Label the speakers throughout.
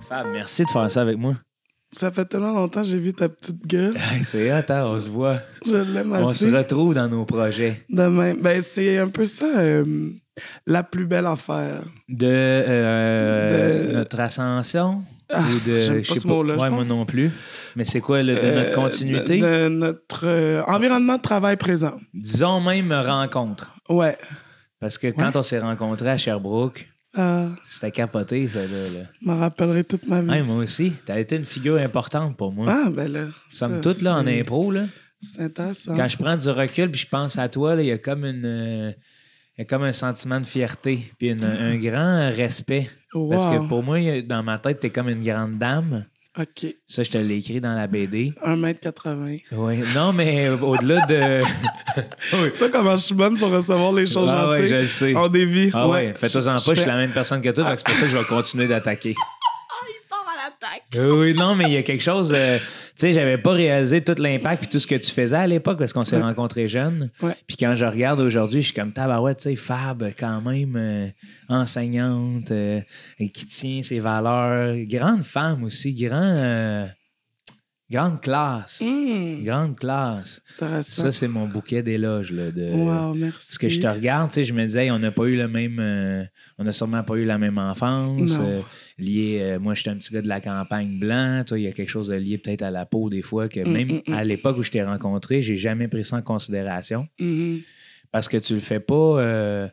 Speaker 1: Fab, merci de faire ça avec moi.
Speaker 2: Ça fait tellement longtemps que j'ai vu ta petite gueule.
Speaker 1: C'est hot, hein, on se voit.
Speaker 2: Je l'aime assez.
Speaker 1: On se retrouve dans nos projets.
Speaker 2: De même. Ben, c'est un peu ça, la plus belle affaire.
Speaker 1: De notre ascension? Ou de,
Speaker 2: j'aime pas ce mot-là.
Speaker 1: Ouais, moi non plus. Mais c'est quoi, de notre continuité?
Speaker 2: De notre environnement de travail présent.
Speaker 1: Disons même rencontre.
Speaker 2: Ouais.
Speaker 1: Parce que quand on s'est rencontrés à Sherbrooke, c'était capoté, ça, là.
Speaker 2: Je m'en rappellerai toute ma vie.
Speaker 1: Ouais, moi aussi. T'as été une figure importante pour moi.
Speaker 2: Ah, ben là.
Speaker 1: Somme toute, là, en impro, là.
Speaker 2: C'est intéressant.
Speaker 1: Quand je prends du recul puis je pense à toi, il y a comme un sentiment de fierté puis un grand respect.
Speaker 2: Wow.
Speaker 1: Parce que pour moi, dans ma tête, t'es comme une grande dame.
Speaker 2: OK.
Speaker 1: Ça, je te l'ai écrit dans la BD.
Speaker 2: 1m80.
Speaker 1: Oui. Non, mais au-delà de...
Speaker 2: Tu sais comment je suis bonne pour recevoir les choses gentilles?
Speaker 1: Oui, je le sais.
Speaker 2: On dévie.
Speaker 1: Ah ouais, fais-toi-en pas, je suis la même personne que toi, donc c'est pour ça que je vais continuer d'attaquer.
Speaker 2: Il part à l'attaque.
Speaker 1: Oui, non, mais il y a quelque chose... tu sais, j'avais pas réalisé tout l'impact puis tout ce que tu faisais à l'époque parce qu'on s'est rencontrés jeunes.
Speaker 2: Ouais.
Speaker 1: Puis quand je regarde aujourd'hui, je suis comme tabarouette, tu sais, Fab, quand même, enseignante, qui tient ses valeurs. Grande femme aussi, grande classe. Grande classe. Ça, c'est mon bouquet d'éloges. Là,
Speaker 2: Wow, merci.
Speaker 1: Parce que je te regarde, tu sais, je me disais, on n'a pas eu le même... on n'a sûrement pas eu la même enfance. Moi, j'étais un petit gars de la campagne blanc. Toi, il y a quelque chose de lié peut-être à la peau des fois que même à l'époque où je t'ai rencontré, j'ai jamais pris ça en considération. Parce que tu le fais pas...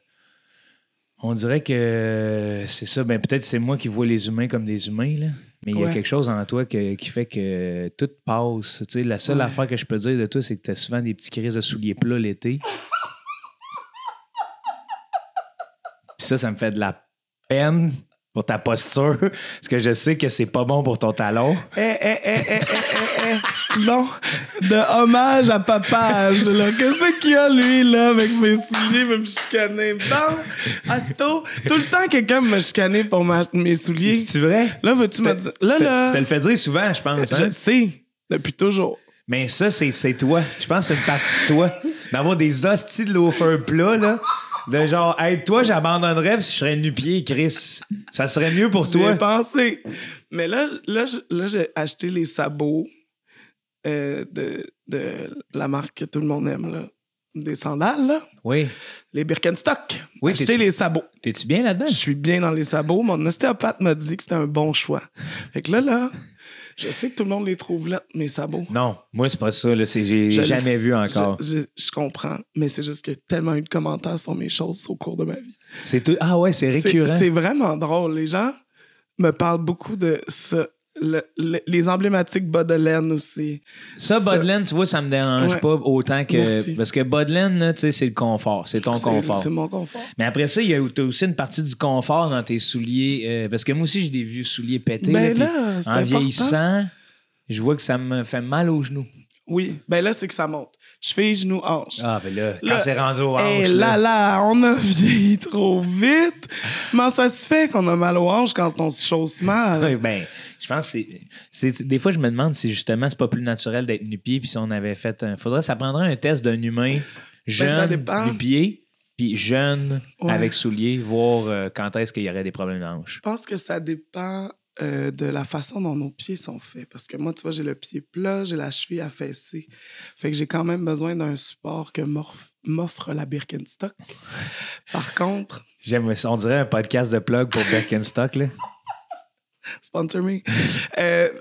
Speaker 1: on dirait que c'est ça. Ben, peut-être c'est moi qui vois les humains comme des humains, là. Mais il y a quelque chose en toi qui fait que tout passe. Tu sais, la seule affaire que je peux dire de toi, c'est que tu as souvent des petits crises de souliers plats l'été. Puis ça me fait de la peine pour ta posture, parce que je sais que c'est pas bon pour ton talon.
Speaker 2: Non, de hommage à papage, là. Qu'est-ce qu'il y a, lui, là, avec mes souliers, me chicaner? Non, Asto, tout le temps, quelqu'un me chicaner pour mes souliers.
Speaker 1: C'est vrai?
Speaker 2: Là, veux-tu me dire... Là,
Speaker 1: tu te le fais dire souvent, je pense. Hein?
Speaker 2: Je sais, depuis toujours.
Speaker 1: Mais ça, c'est toi. Je pense que c'est une partie de toi. D'avoir des hosties de loafer plats, là. De genre, hey, toi, j'abandonnerais si je serais nu-pied, Chris. Ça serait mieux pour toi.
Speaker 2: J'ai pensé. Mais là, j'ai acheté les sabots de la marque que tout le monde aime, là. Des sandales, là.
Speaker 1: Oui.
Speaker 2: Les Birkenstock.
Speaker 1: Oui,
Speaker 2: acheté les sabots.
Speaker 1: T'es-tu bien là-dedans?
Speaker 2: Je suis bien dans les sabots. Mon ostéopathe m'a dit que c'était un bon choix. Fait que là, je sais que tout le monde les trouve là, mes sabots.
Speaker 1: Non, moi, c'est pas ça. Là. J'ai jamais vu encore.
Speaker 2: Je comprends, mais c'est juste qu'il y a tellement eu de commentaires sur mes choses au cours de ma vie.
Speaker 1: C'est tout. Ah ouais, c'est récurrent.
Speaker 2: C'est vraiment drôle. Les gens me parlent beaucoup de ça. Les emblématiques bas de laine aussi.
Speaker 1: Ça, bas de laine, tu vois, ça me dérange pas autant que...
Speaker 2: Merci.
Speaker 1: Parce que bas de laine, là, tu sais, c'est le confort. C'est ton confort.
Speaker 2: C'est mon confort.
Speaker 1: Mais après ça, t'as aussi une partie du confort dans tes souliers. Parce que moi aussi, j'ai des vieux souliers pétés.
Speaker 2: Ben
Speaker 1: là,
Speaker 2: c'est
Speaker 1: en
Speaker 2: important.
Speaker 1: Vieillissant, je vois que ça me fait mal aux genoux.
Speaker 2: Oui. Ben là, c'est que ça monte. Cheville, genoux, hanche.
Speaker 1: Ah, ben là, quand c'est rendu aux hanches...
Speaker 2: Et là, on a vieilli trop vite. Comment ça se fait qu'on a mal aux hanches quand on se chausse mal?
Speaker 1: Ben, je pense que c'est... Des fois, je me demande si justement, c'est pas plus naturel d'être nu-pied, puis si on avait fait ça prendrait un test d'un humain jeune, nu-pied, puis jeune, avec souliers, voir quand est-ce qu'il y aurait des problèmes de hanches.
Speaker 2: Je pense que ça dépend de la façon dont nos pieds sont faits. Parce que moi, tu vois, j'ai le pied plat, j'ai la cheville affaissée. Fait que j'ai quand même besoin d'un support que m'offre la Birkenstock. Par contre...
Speaker 1: On dirait un podcast de plug pour Birkenstock, là.
Speaker 2: Sponsor me.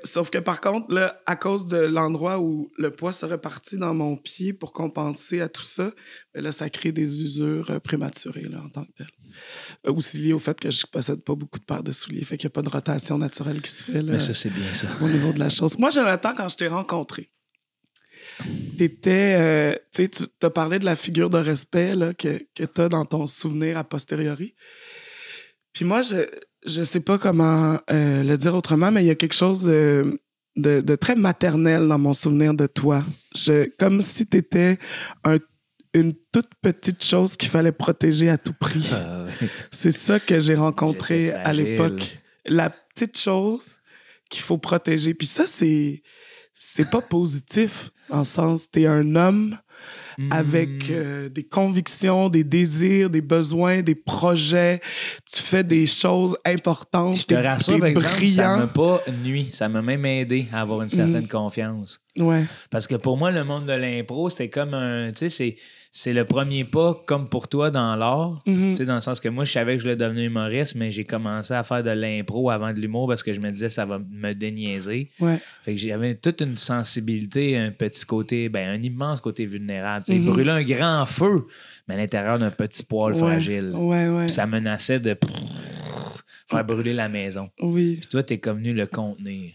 Speaker 2: Sauf que par contre, là, à cause de l'endroit où le poids se répartit dans mon pied pour compenser à tout ça, là, ça crée des usures prématurées là, en tant que telles. Aussi lié au fait que je possède pas beaucoup de paires de souliers, fait qu'il n'y a pas de rotation naturelle qui se fait. Là,
Speaker 1: mais ça, c'est bien ça.
Speaker 2: Au niveau de la chose. Moi, Jonathan, quand je t'ai rencontré, t'étais... tu as parlé de la figure de respect là, que t'as dans ton souvenir a posteriori. Puis moi, je sais pas comment le dire autrement, mais il y a quelque chose de très maternel dans mon souvenir de toi. Comme si t'étais une toute petite chose qu'il fallait protéger à tout prix. Oui. C'est ça que j'ai rencontré à l'époque. petites choses qu'il faut protéger. Puis ça, c'est pas positif, dans le sens, t'es un homme avec des convictions, des désirs, des besoins, des projets. Tu fais des choses importantes.
Speaker 1: Je te rassure, par exemple, ça m'a pas nuit. Ça m'a même aidé à avoir une certaine confiance.
Speaker 2: Ouais.
Speaker 1: Parce que pour moi, le monde de l'impro, c'est comme un... Tu sais, c'est le premier pas, comme pour toi, dans l'art. Tu sais, dans le sens que moi, je savais que je voulais devenir humoriste, mais j'ai commencé à faire de l'impro avant de l'humour parce que je me disais ça va me déniaiser.
Speaker 2: Ouais.
Speaker 1: Fait que j'avais toute une sensibilité, un petit côté, un immense côté vulnérable. Tu sais, brûler un grand feu, mais à l'intérieur d'un petit poêle fragile.
Speaker 2: Ouais.
Speaker 1: Puis ça menaçait de faire brûler la maison.
Speaker 2: Oui.
Speaker 1: Puis toi, t'es comme venu le contenir.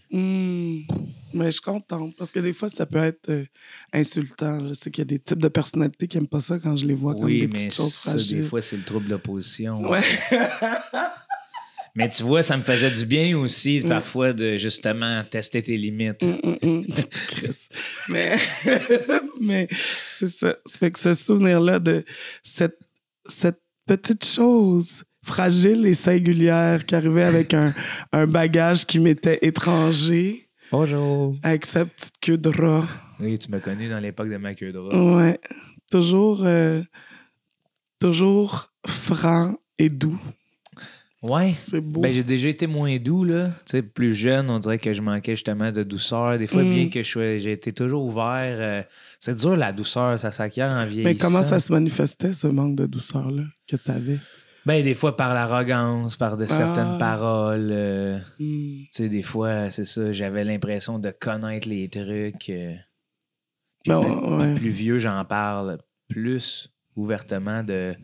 Speaker 2: Mais je suis contente parce que des fois, ça peut être insultant. Je sais qu'il y a des types de personnalités qui n'aiment pas ça quand je les vois comme des petites choses fragiles.
Speaker 1: Oui, des fois, c'est le trouble d'opposition.
Speaker 2: Ouais.
Speaker 1: Mais tu vois, ça me faisait du bien aussi, parfois, de justement tester tes limites.
Speaker 2: Mais c'est ça. Ça fait que ce souvenir-là de cette petite chose fragile et singulière qui arrivait avec un bagage qui m'était étranger.
Speaker 1: Bonjour.
Speaker 2: Avec sa petite queue de rat.
Speaker 1: Oui, tu m'as connu dans l'époque de ma queue de rat.
Speaker 2: Ouais. Toujours franc et doux.
Speaker 1: Ouais.
Speaker 2: C'est beau.
Speaker 1: J'ai déjà été moins doux, là. Tu sais, plus jeune, on dirait que je manquais justement de douceur. Des fois, bien que j'ai été toujours ouvert. C'est dur, la douceur, ça s'acquiert en vieillissant.
Speaker 2: Mais comment ça se manifestait, ce manque de douceur-là, que t'avais?
Speaker 1: Des fois, par l'arrogance, par certaines paroles. Tu sais, des fois, c'est ça, j'avais l'impression de connaître les trucs. Plus vieux, j'en parle plus ouvertement de...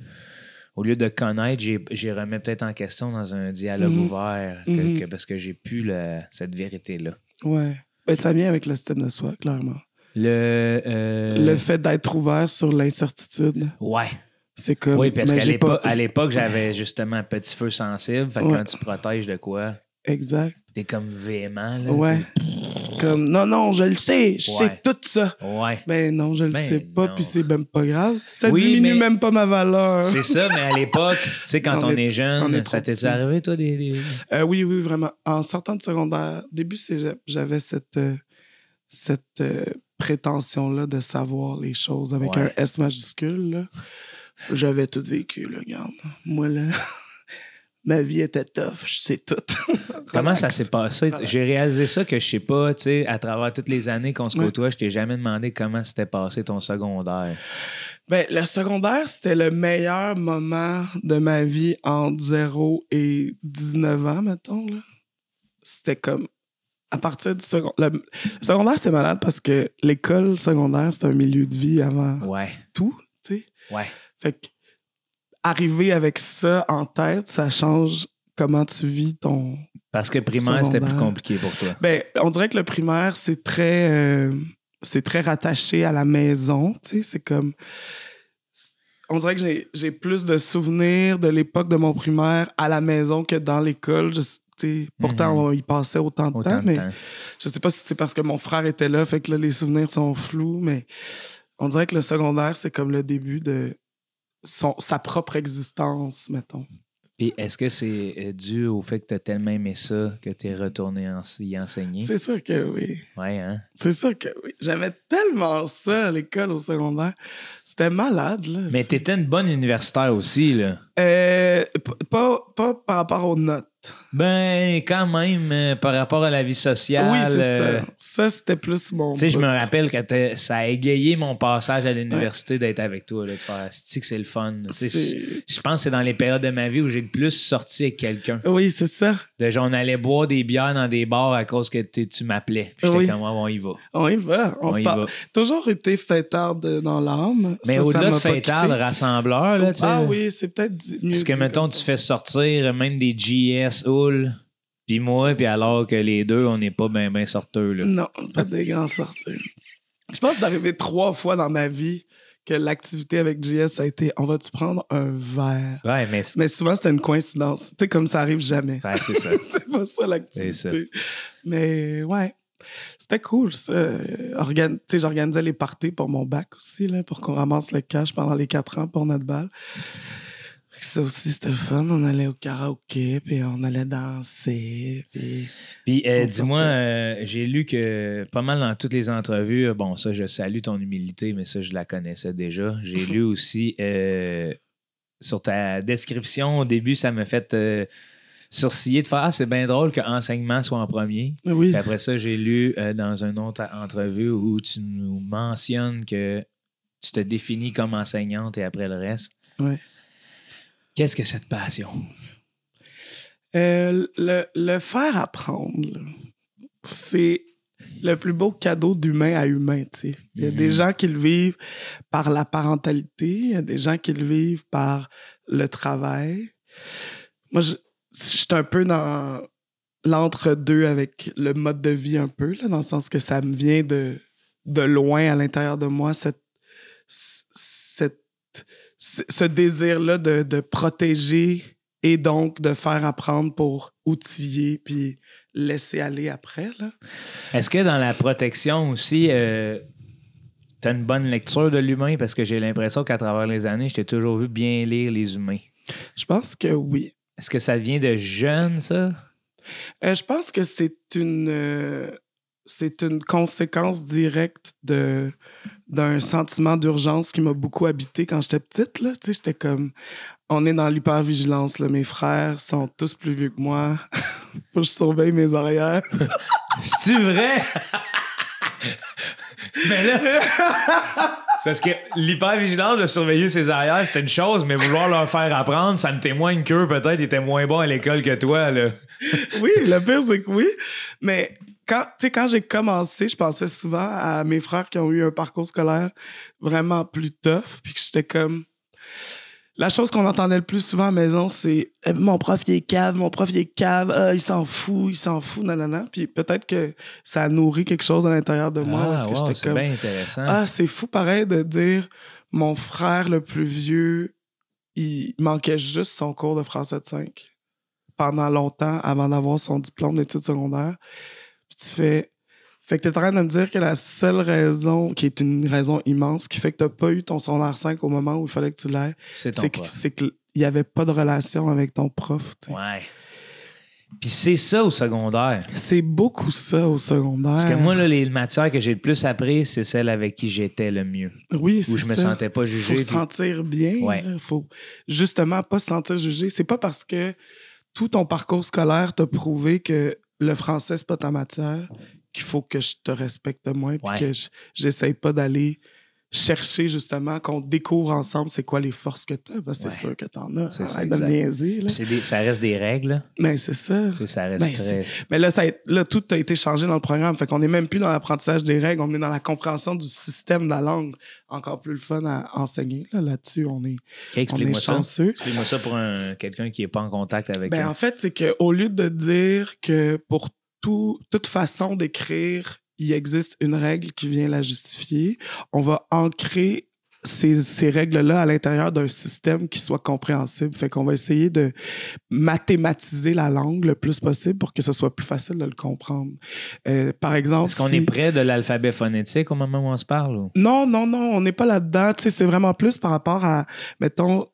Speaker 1: Au lieu de connaître, j'ai remis peut-être en question dans un dialogue ouvert parce que j'ai plus cette vérité-là.
Speaker 2: Ouais. Ça vient avec l'estime de soi, clairement.
Speaker 1: Le
Speaker 2: fait d'être ouvert sur l'incertitude.
Speaker 1: Ouais.
Speaker 2: C'est comme...
Speaker 1: Oui, parce qu'à l'époque, j'avais justement un petit feu sensible. Fait que quand tu protèges de quoi...
Speaker 2: Exact.
Speaker 1: T'es comme véhément, là.
Speaker 2: Ouais. C'est comme, non, je le sais. Je sais tout ça.
Speaker 1: Ouais.
Speaker 2: Ben non, je le sais pas, puis c'est même pas grave. Ça diminue même pas ma valeur.
Speaker 1: C'est ça, mais à l'époque, tu sais, quand on est jeune, ça t'est arrivé, toi, des...
Speaker 2: Oui, vraiment. En sortant de secondaire, début cégep, j'avais cette prétention-là de savoir les choses avec un S majuscule, là. J'avais tout vécu, là, regarde. Moi, là... Ma vie était tough, je sais tout.
Speaker 1: Comment ça s'est passé? J'ai réalisé ça que je sais pas, tu sais, à travers toutes les années qu'on se côtoie, je t'ai jamais demandé comment s'était passé ton secondaire.
Speaker 2: Le secondaire, c'était le meilleur moment de ma vie entre 0 et 19 ans, mettons, là. C'était comme... À partir du secondaire... Le secondaire, c'est malade parce que l'école secondaire, c'est un milieu de vie avant tout, tu sais.
Speaker 1: Ouais.
Speaker 2: Fait que arriver avec ça en tête, ça change comment tu vis ton...
Speaker 1: Parce que primaire, c'était plus compliqué pour toi.
Speaker 2: On dirait que le primaire, c'est très rattaché à la maison. Tu sais, c'est comme... On dirait que j'ai plus de souvenirs de l'époque de mon primaire à la maison que dans l'école. Pourtant, on y passait autant de temps, mais je sais pas si c'est parce que mon frère était là, fait que là, les souvenirs sont flous, mais on dirait que le secondaire, c'est comme le début de... sa propre existence, mettons.
Speaker 1: Et est-ce que c'est dû au fait que tu as tellement aimé ça que tu es retourné y enseigner?
Speaker 2: C'est sûr que oui.
Speaker 1: Ouais, hein?
Speaker 2: C'est sûr que oui. J'aimais tellement ça à l'école, au secondaire. C'était malade, là.
Speaker 1: Mais tu étais une bonne universitaire aussi, là.
Speaker 2: Pas par rapport aux notes.
Speaker 1: Quand même, par rapport à la vie sociale.
Speaker 2: Oui, c'est ça. Ça, c'était plus mon...
Speaker 1: Tu sais, je me rappelle que ça a égayé mon passage à l'université d'être avec toi, là, de faire que c'est le fun. Je pense que c'est dans les périodes de ma vie où j'ai le plus sorti avec quelqu'un.
Speaker 2: Oui, c'est ça.
Speaker 1: On allait boire des bières dans des bars à cause que tu m'appelais. J'étais comme, on y va.
Speaker 2: On y va.
Speaker 1: On y va.
Speaker 2: Toujours été fêtard dans l'âme.
Speaker 1: Mais au-delà de fêtard, de rassembleur, là, tu sais.
Speaker 2: Ah oui, c'est peut-être mieux.
Speaker 1: Parce que, mettons, tu fais sortir même des JS Hull, puis moi, puis alors que les deux, on n'est pas bien sorteux, là.
Speaker 2: Non, pas des grands sorteux. Je pense d'arriver 3 fois dans ma vie que l'activité avec JS a été « On va-tu prendre un verre? »
Speaker 1: Ouais,
Speaker 2: mais souvent, c'était une coïncidence. Tu sais, comme ça arrive jamais.
Speaker 1: Ouais, c'est ça.
Speaker 2: C'est pas ça, l'activité.
Speaker 1: C'est ça.
Speaker 2: Mais ouais, c'était cool, ça. J'organisais les parties pour mon bac aussi, là, pour qu'on ramasse le cash pendant les 4 ans pour notre balle. Ça aussi, c'était le fun. On allait au karaoké, puis on allait danser.
Speaker 1: Puis dis-moi, j'ai lu que pas mal dans toutes les entrevues, bon, ça, je salue ton humilité, mais ça, je la connaissais déjà. J'ai lu aussi sur ta description, au début, ça m'a fait sourciller de faire c'est bien drôle que enseignement soit en premier.
Speaker 2: Oui.
Speaker 1: Puis après ça, j'ai lu dans une autre entrevue où tu nous mentionnes que tu te définis comme enseignante et après le reste.
Speaker 2: Oui.
Speaker 1: Qu'est-ce que cette passion?
Speaker 2: Le faire apprendre, là, c'est le plus beau cadeau d'humain à humain. T'sais. Il y a des gens qui le vivent par la parentalité, il y a des gens qui le vivent par le travail. Moi, je suis un peu dans l'entre-deux avec le mode de vie un peu, là, dans le sens que ça me vient de loin à l'intérieur de moi, ce désir-là de protéger et donc de faire apprendre pour outiller puis laisser aller après. Là.
Speaker 1: Est-ce que dans la protection aussi, tu as une bonne lecture de l'humain? Parce que j'ai l'impression qu'à travers les années, je t'ai toujours vu bien lire les humains.
Speaker 2: Je pense que oui.
Speaker 1: Est-ce que ça vient de jeune, ça?
Speaker 2: Je pense que c'est une conséquence directe d'un sentiment d'urgence qui m'a beaucoup habité quand j'étais petite. Là. Tu sais, j'étais comme... On est dans l'hypervigilance. Là. Mes frères sont tous plus vieux que moi. Faut que je surveille mes arrières.
Speaker 1: C'est-tu vrai? Mais là... C'est parce que l'hypervigilance de surveiller ses arrières, c'était une chose, mais vouloir leur faire apprendre, ça me témoigne qu'eux, peut-être, étaient moins bons à l'école que toi, là.
Speaker 2: Oui, le pire, c'est que oui. Mais quand j'ai commencé, je pensais souvent à mes frères qui ont eu un parcours scolaire vraiment plus tough, puis que j'étais comme... La chose qu'on entendait le plus souvent à la maison, c'est « Mon prof, il est cave, il s'en fout, nanana. » Puis peut-être que ça a nourri quelque chose à l'intérieur de moi. Parce que j'étais
Speaker 1: c'est bien intéressant.
Speaker 2: Ah, c'est fou pareil de dire « Mon frère le plus vieux, il manquait juste son cours de français de 5 pendant longtemps avant d'avoir son diplôme d'études secondaires. » Puis tu fais... Fait que t'es en train de me dire que la seule raison, qui est une raison immense, qui fait que t'as pas eu ton secondaire 5 au moment où il fallait que tu l'aies, c'est qu'il y avait pas de relation avec ton prof. T'sais.
Speaker 1: Ouais. Puis c'est ça au secondaire.
Speaker 2: C'est beaucoup ça au secondaire.
Speaker 1: Parce que moi, là, les matières que j'ai le plus appris, c'est celles avec qui j'étais le mieux.
Speaker 2: Oui, c'est ça.
Speaker 1: Où je me sentais pas jugé.
Speaker 2: Faut se sentir bien.
Speaker 1: Ouais.
Speaker 2: Là. Faut justement pas se sentir jugé. C'est pas parce que tout ton parcours scolaire t'a prouvé que le français, c'est pas ta matière qu'il faut que je te respecte moins puis que j'essaye pas d'aller chercher justement qu'on découvre ensemble c'est quoi les forces que t'as. Parce que c'est sûr que t'en as. Arrête de me niaiser. Là.
Speaker 1: Ça reste des règles.
Speaker 2: Mais c'est ça.
Speaker 1: Ça reste très...
Speaker 2: Mais là, tout a été changé dans le programme. Fait qu'on n'est même plus dans l'apprentissage des règles. On est dans la compréhension du système de la langue. Encore plus le fun à enseigner. Là-dessus, on est chanceux.
Speaker 1: Explique-moi ça pour quelqu'un qui n'est pas en contact avec...
Speaker 2: En fait, c'est qu'au lieu de dire que pour toute façon d'écrire, il existe une règle qui vient la justifier. On va ancrer ces règles-là à l'intérieur d'un système qui soit compréhensible. Fait qu'on va essayer de mathématiser la langue le plus possible pour que ce soit plus facile de le comprendre. Par exemple,
Speaker 1: est-ce qu'on est près de l'alphabet phonétique au moment où on se parle? Ou?
Speaker 2: Non, on n'est pas là-dedans. Tu sais, c'est vraiment plus par rapport à, mettons,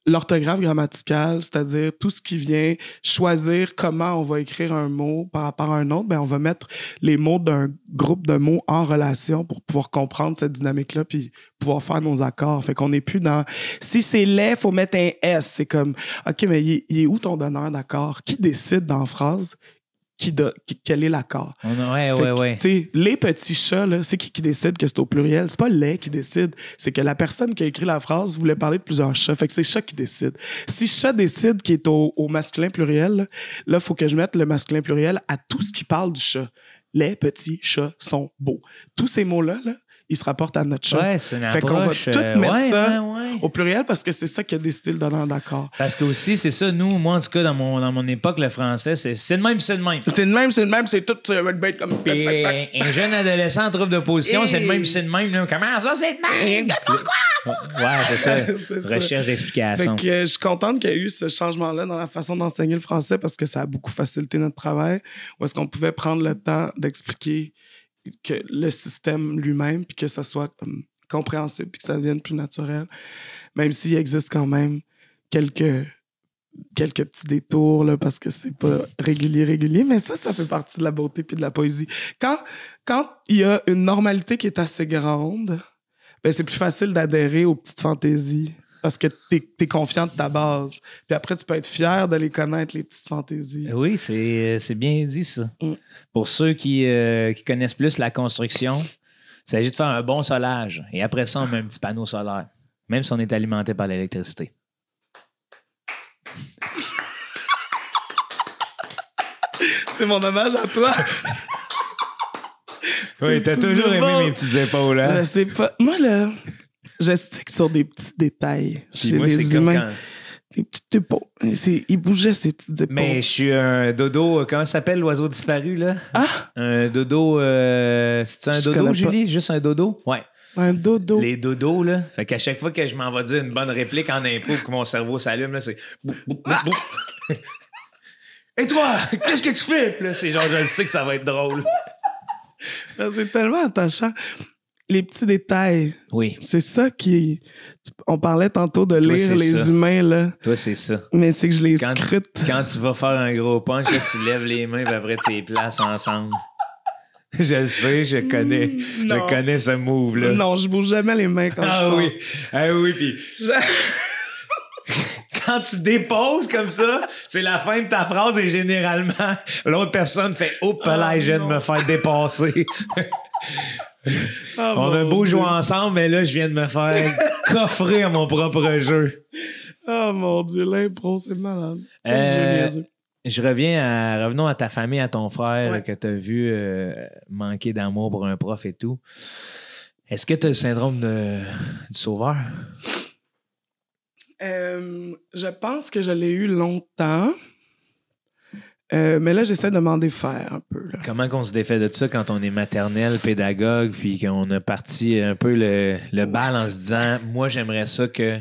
Speaker 2: l'orthographe grammaticale, c'est-à-dire tout ce qui vient choisir comment on va écrire un mot par rapport à un autre. On va mettre les mots d'un groupe de mots en relation pour pouvoir comprendre cette dynamique-là puis pouvoir faire nos accords. Fait qu'on n'est plus dans... Si c'est laid, il faut mettre un S. C'est comme, OK, mais il est où ton donneur d'accord? Qui décide dans la phrase quel est l'accord?
Speaker 1: Ouais.
Speaker 2: Tu sais, les petits chats, là, c'est qui décide que c'est au pluriel? C'est pas les qui décide. C'est que la personne qui a écrit la phrase voulait parler de plusieurs chats. Fait que c'est chat qui décide. Si chat décide qu'il est au masculin pluriel, là, il faut que je mette le masculin pluriel à tout ce qui parle du chat. Les petits chats sont beaux. Tous ces mots-là, là, ils se rapportent à notre chat.
Speaker 1: Ouais, c'est une
Speaker 2: fait
Speaker 1: approche,
Speaker 2: qu'on va tout mettre ça au pluriel parce que c'est ça qui a décidé le donneur d'accord.
Speaker 1: Parce que aussi, c'est ça, nous, moi, en tout cas, dans mon époque, le français, c'est le même.
Speaker 2: C'est tout red bait comme...
Speaker 1: Puis un jeune adolescent en trouble d'opposition, c'est le même. Là. Comment ça, c'est le même? Pourquoi? Ouais, c'est ça. Recherche d'explication.
Speaker 2: Fait que je suis contente qu'il y ait eu ce changement-là dans la façon d'enseigner le français parce que ça a beaucoup facilité notre travail. Où est-ce qu'on pouvait prendre le temps d'expliquer que le système lui-même, puis que ça soit compréhensible, puis que ça devienne plus naturel, même s'il existe quand même quelques petits détours, là, parce que c'est pas régulier, mais ça fait partie de la beauté puis de la poésie. Quand il y a une normalité qui est assez grande, ben c'est plus facile d'adhérer aux petites fantaisies parce que t'es confiant de ta base. Puis après, tu peux être fier de les connaître, les petites fantaisies.
Speaker 1: Oui, c'est bien dit, ça. Pour ceux qui connaissent plus la construction, il s'agit de faire un bon solage. Et après ça, on met un petit panneau solaire, même si on est alimenté par l'électricité.
Speaker 2: C'est mon hommage à toi.
Speaker 1: Oui, t'as toujours aimé mes petites épaules, hein?
Speaker 2: Je sais pas. Moi, là, je stick sur des petits détails chez
Speaker 1: moi,
Speaker 2: les
Speaker 1: c'est
Speaker 2: humains.
Speaker 1: comme quand...
Speaker 2: Des petites épaules. Ils bougeaient, ces petites épaules.
Speaker 1: Mais je suis un dodo... Comment ça s'appelle, l'oiseau disparu, là?
Speaker 2: Ah!
Speaker 1: Un dodo... C'est un dodo, Julie? Juste un dodo? Ouais.
Speaker 2: Un dodo.
Speaker 1: Les dodos, là. Fait qu'à chaque fois que je m'en vais dire une bonne réplique en impro que mon cerveau s'allume, là, c'est... Et toi, qu'est-ce que tu fais? Puis là, c'est genre, je le sais que ça va être drôle.
Speaker 2: C'est tellement attachant. Les petits détails.
Speaker 1: Oui.
Speaker 2: C'est ça qui... On parlait tantôt de
Speaker 1: Toi,
Speaker 2: lire les
Speaker 1: ça.
Speaker 2: humains, là.
Speaker 1: Toi, c'est ça.
Speaker 2: Mais c'est que je les scrute.
Speaker 1: Quand tu vas faire un gros punch, là, tu lèves les mains et après, tu les places ensemble. Je le sais, je connais ce move-là.
Speaker 2: Non, je bouge jamais les mains quand je parle.
Speaker 1: Ah oui, puis... Quand tu déposes comme ça, c'est la fin de ta phrase et généralement, l'autre personne fait « Oh, là, je viens de me faire dépasser. » On a beau jouer ensemble, mais là, je viens de me faire coffrer à mon propre jeu.
Speaker 2: Oh mon Dieu, l'impro, c'est malade.
Speaker 1: Revenons à ta famille, à ton frère que tu as vu manquer d'amour pour un prof et tout. Est-ce que tu as le syndrome du sauveur?
Speaker 2: Je pense que je l'ai eu longtemps. Mais là, j'essaie de m'en défaire un peu. Là.
Speaker 1: Comment qu'on se défait de ça quand on est maternel, pédagogue, puis qu'on a parti un peu le bal en se disant « Moi, j'aimerais ça que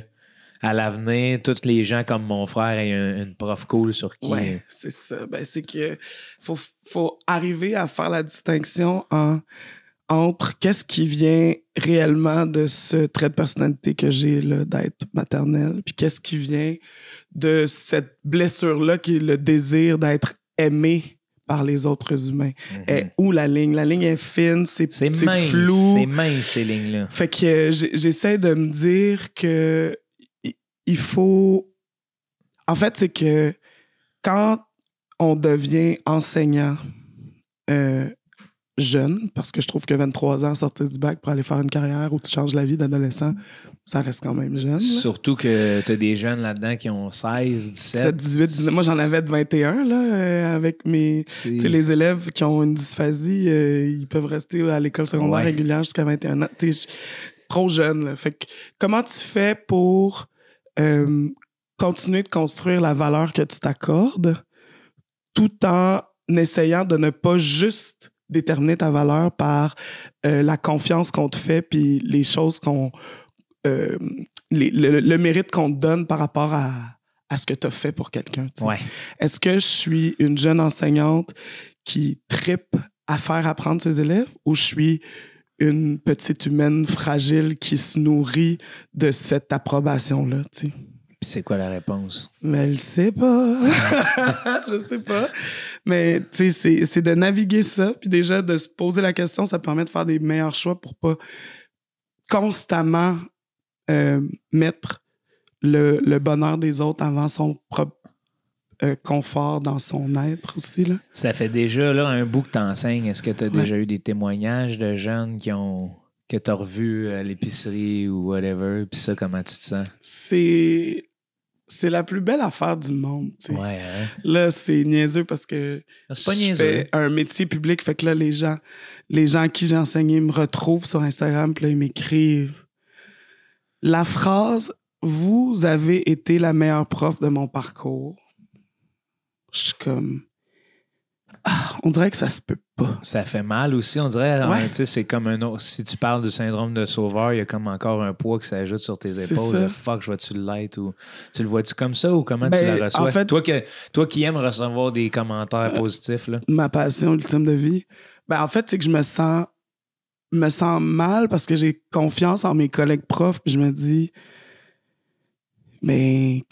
Speaker 1: à l'avenir, tous les gens comme mon frère aient une prof cool sur qui... »
Speaker 2: Oui, c'est ça. Ben, c'est que faut arriver à faire la distinction entre qu'est-ce qui vient réellement de ce trait de personnalité que j'ai là, d'être maternelle, puis qu'est-ce qui vient de cette blessure-là qui est le désir d'être aimé par les autres humains. Et où la ligne? La ligne est fine, c'est
Speaker 1: mince,
Speaker 2: flou.
Speaker 1: C'est mince, ces lignes-là.
Speaker 2: Fait que j'essaie de me dire que il faut... En fait, c'est que quand on devient enseignant jeune, parce que je trouve que 23 ans, sortir du bac pour aller faire une carrière où tu changes la vie d'adolescent, ça reste quand même jeune. Là.
Speaker 1: Surtout que tu as des jeunes là-dedans qui ont 16, 17...
Speaker 2: 18, 19. Moi, j'en avais de 21, là, avec mes... Tu sais, les élèves qui ont une dysphasie, ils peuvent rester à l'école secondaire régulière jusqu'à 21 ans. Tu sais, trop jeune, là. Fait que comment tu fais pour continuer de construire la valeur que tu t'accordes tout en essayant de ne pas juste déterminer ta valeur par la confiance qu'on te fait puis les choses qu'on... le mérite qu'on te donne par rapport à ce que tu as fait pour quelqu'un.
Speaker 1: Ouais.
Speaker 2: Est-ce que je suis une jeune enseignante qui trippe à faire apprendre ses élèves ou je suis une petite humaine fragile qui se nourrit de cette approbation-là, tu sais?
Speaker 1: Puis c'est quoi la réponse?
Speaker 2: Mais elle sait pas. Je sais pas. Mais tu sais, c'est de naviguer ça, puis déjà de se poser la question, ça permet de faire des meilleurs choix pour pas constamment mettre le bonheur des autres avant son propre confort dans son être aussi. Là.
Speaker 1: Ça fait déjà là, un bout que tu enseignes. Est-ce que tu as déjà eu des témoignages de jeunes que tu as revus à l'épicerie ou whatever? Puis ça, comment tu te sens?
Speaker 2: C'est la plus belle affaire du monde. T'sais.
Speaker 1: Ouais, hein?
Speaker 2: Là, c'est niaiseux parce que
Speaker 1: c'est pas
Speaker 2: je fais un métier public. Fait que là, les gens à qui j'ai enseigné me retrouvent sur Instagram. Puis là, ils m'écrivent la phrase « Vous avez été la meilleure prof de mon parcours ». Je suis comme... on dirait que ça se peut pas.
Speaker 1: Ça fait mal aussi, on dirait. Tu sais, c'est comme un autre. Si tu parles du syndrome de sauveur, il y a comme encore un poids qui s'ajoute sur tes épaules. Là, fuck, je vois-tu l'être ou tu le vois-tu comme ça ou comment tu la reçois? En fait, toi qui aimes recevoir des commentaires positifs. Là.
Speaker 2: Ma passion ultime de vie. Ben, en fait, c'est que je me sens mal parce que j'ai confiance en mes collègues profs puis je me dis Mais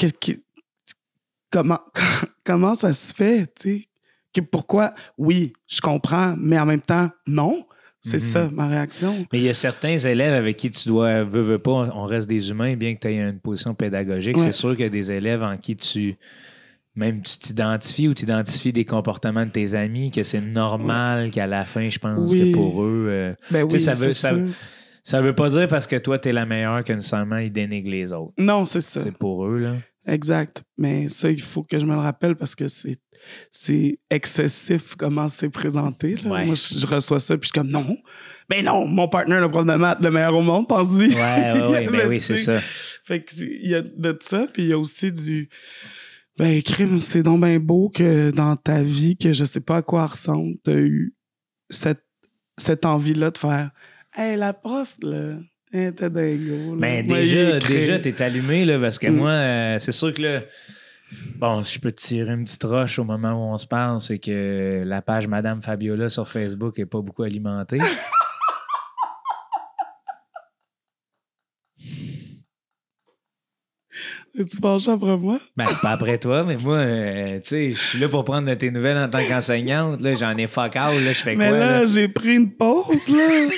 Speaker 2: comment ça se fait, tu sais? Pourquoi? Oui, je comprends, mais en même temps, non. C'est ça, ma réaction.
Speaker 1: Mais il y a certains élèves avec qui tu dois, veux pas, on reste des humains, bien que tu aies une position pédagogique. C'est sûr qu'il y a des élèves en qui tu t'identifies ou tu identifies des comportements de tes amis, que c'est normal qu'à la fin, je pense que pour eux... ça veut pas dire parce que toi, tu es la meilleure que nécessairement ils dénigrent les autres.
Speaker 2: Non, c'est ça.
Speaker 1: C'est pour eux, là.
Speaker 2: Exact. Mais ça, il faut que je me le rappelle parce que c'est excessif comment c'est présenté. Là.
Speaker 1: Ouais.
Speaker 2: Moi, je reçois ça puis je suis comme non. Ben non, mon partner, le prof de maths, le meilleur au monde, pense-y.
Speaker 1: Ouais, ben oui, c'est ça.
Speaker 2: Fait que il y a de ça, puis il y a aussi du ben crime, c'est donc bien beau que dans ta vie, que je sais pas à quoi ressemble, t'as eu cette envie-là de faire hey, la prof, là. T'es dingo.
Speaker 1: Mais déjà, t'es allumé, là, parce que moi, c'est sûr que là, bon, si je peux te tirer une petite roche au moment où on se parle, c'est que la page Madame Fabiola sur Facebook est pas beaucoup alimentée.
Speaker 2: Es-tu penché après moi?
Speaker 1: Ben, pas après toi, mais moi, tu sais, je suis là pour prendre de tes nouvelles en tant qu'enseignante. Là, j'en ai fuck out, là, je fais quoi?
Speaker 2: Mais là, j'ai pris une pause, là.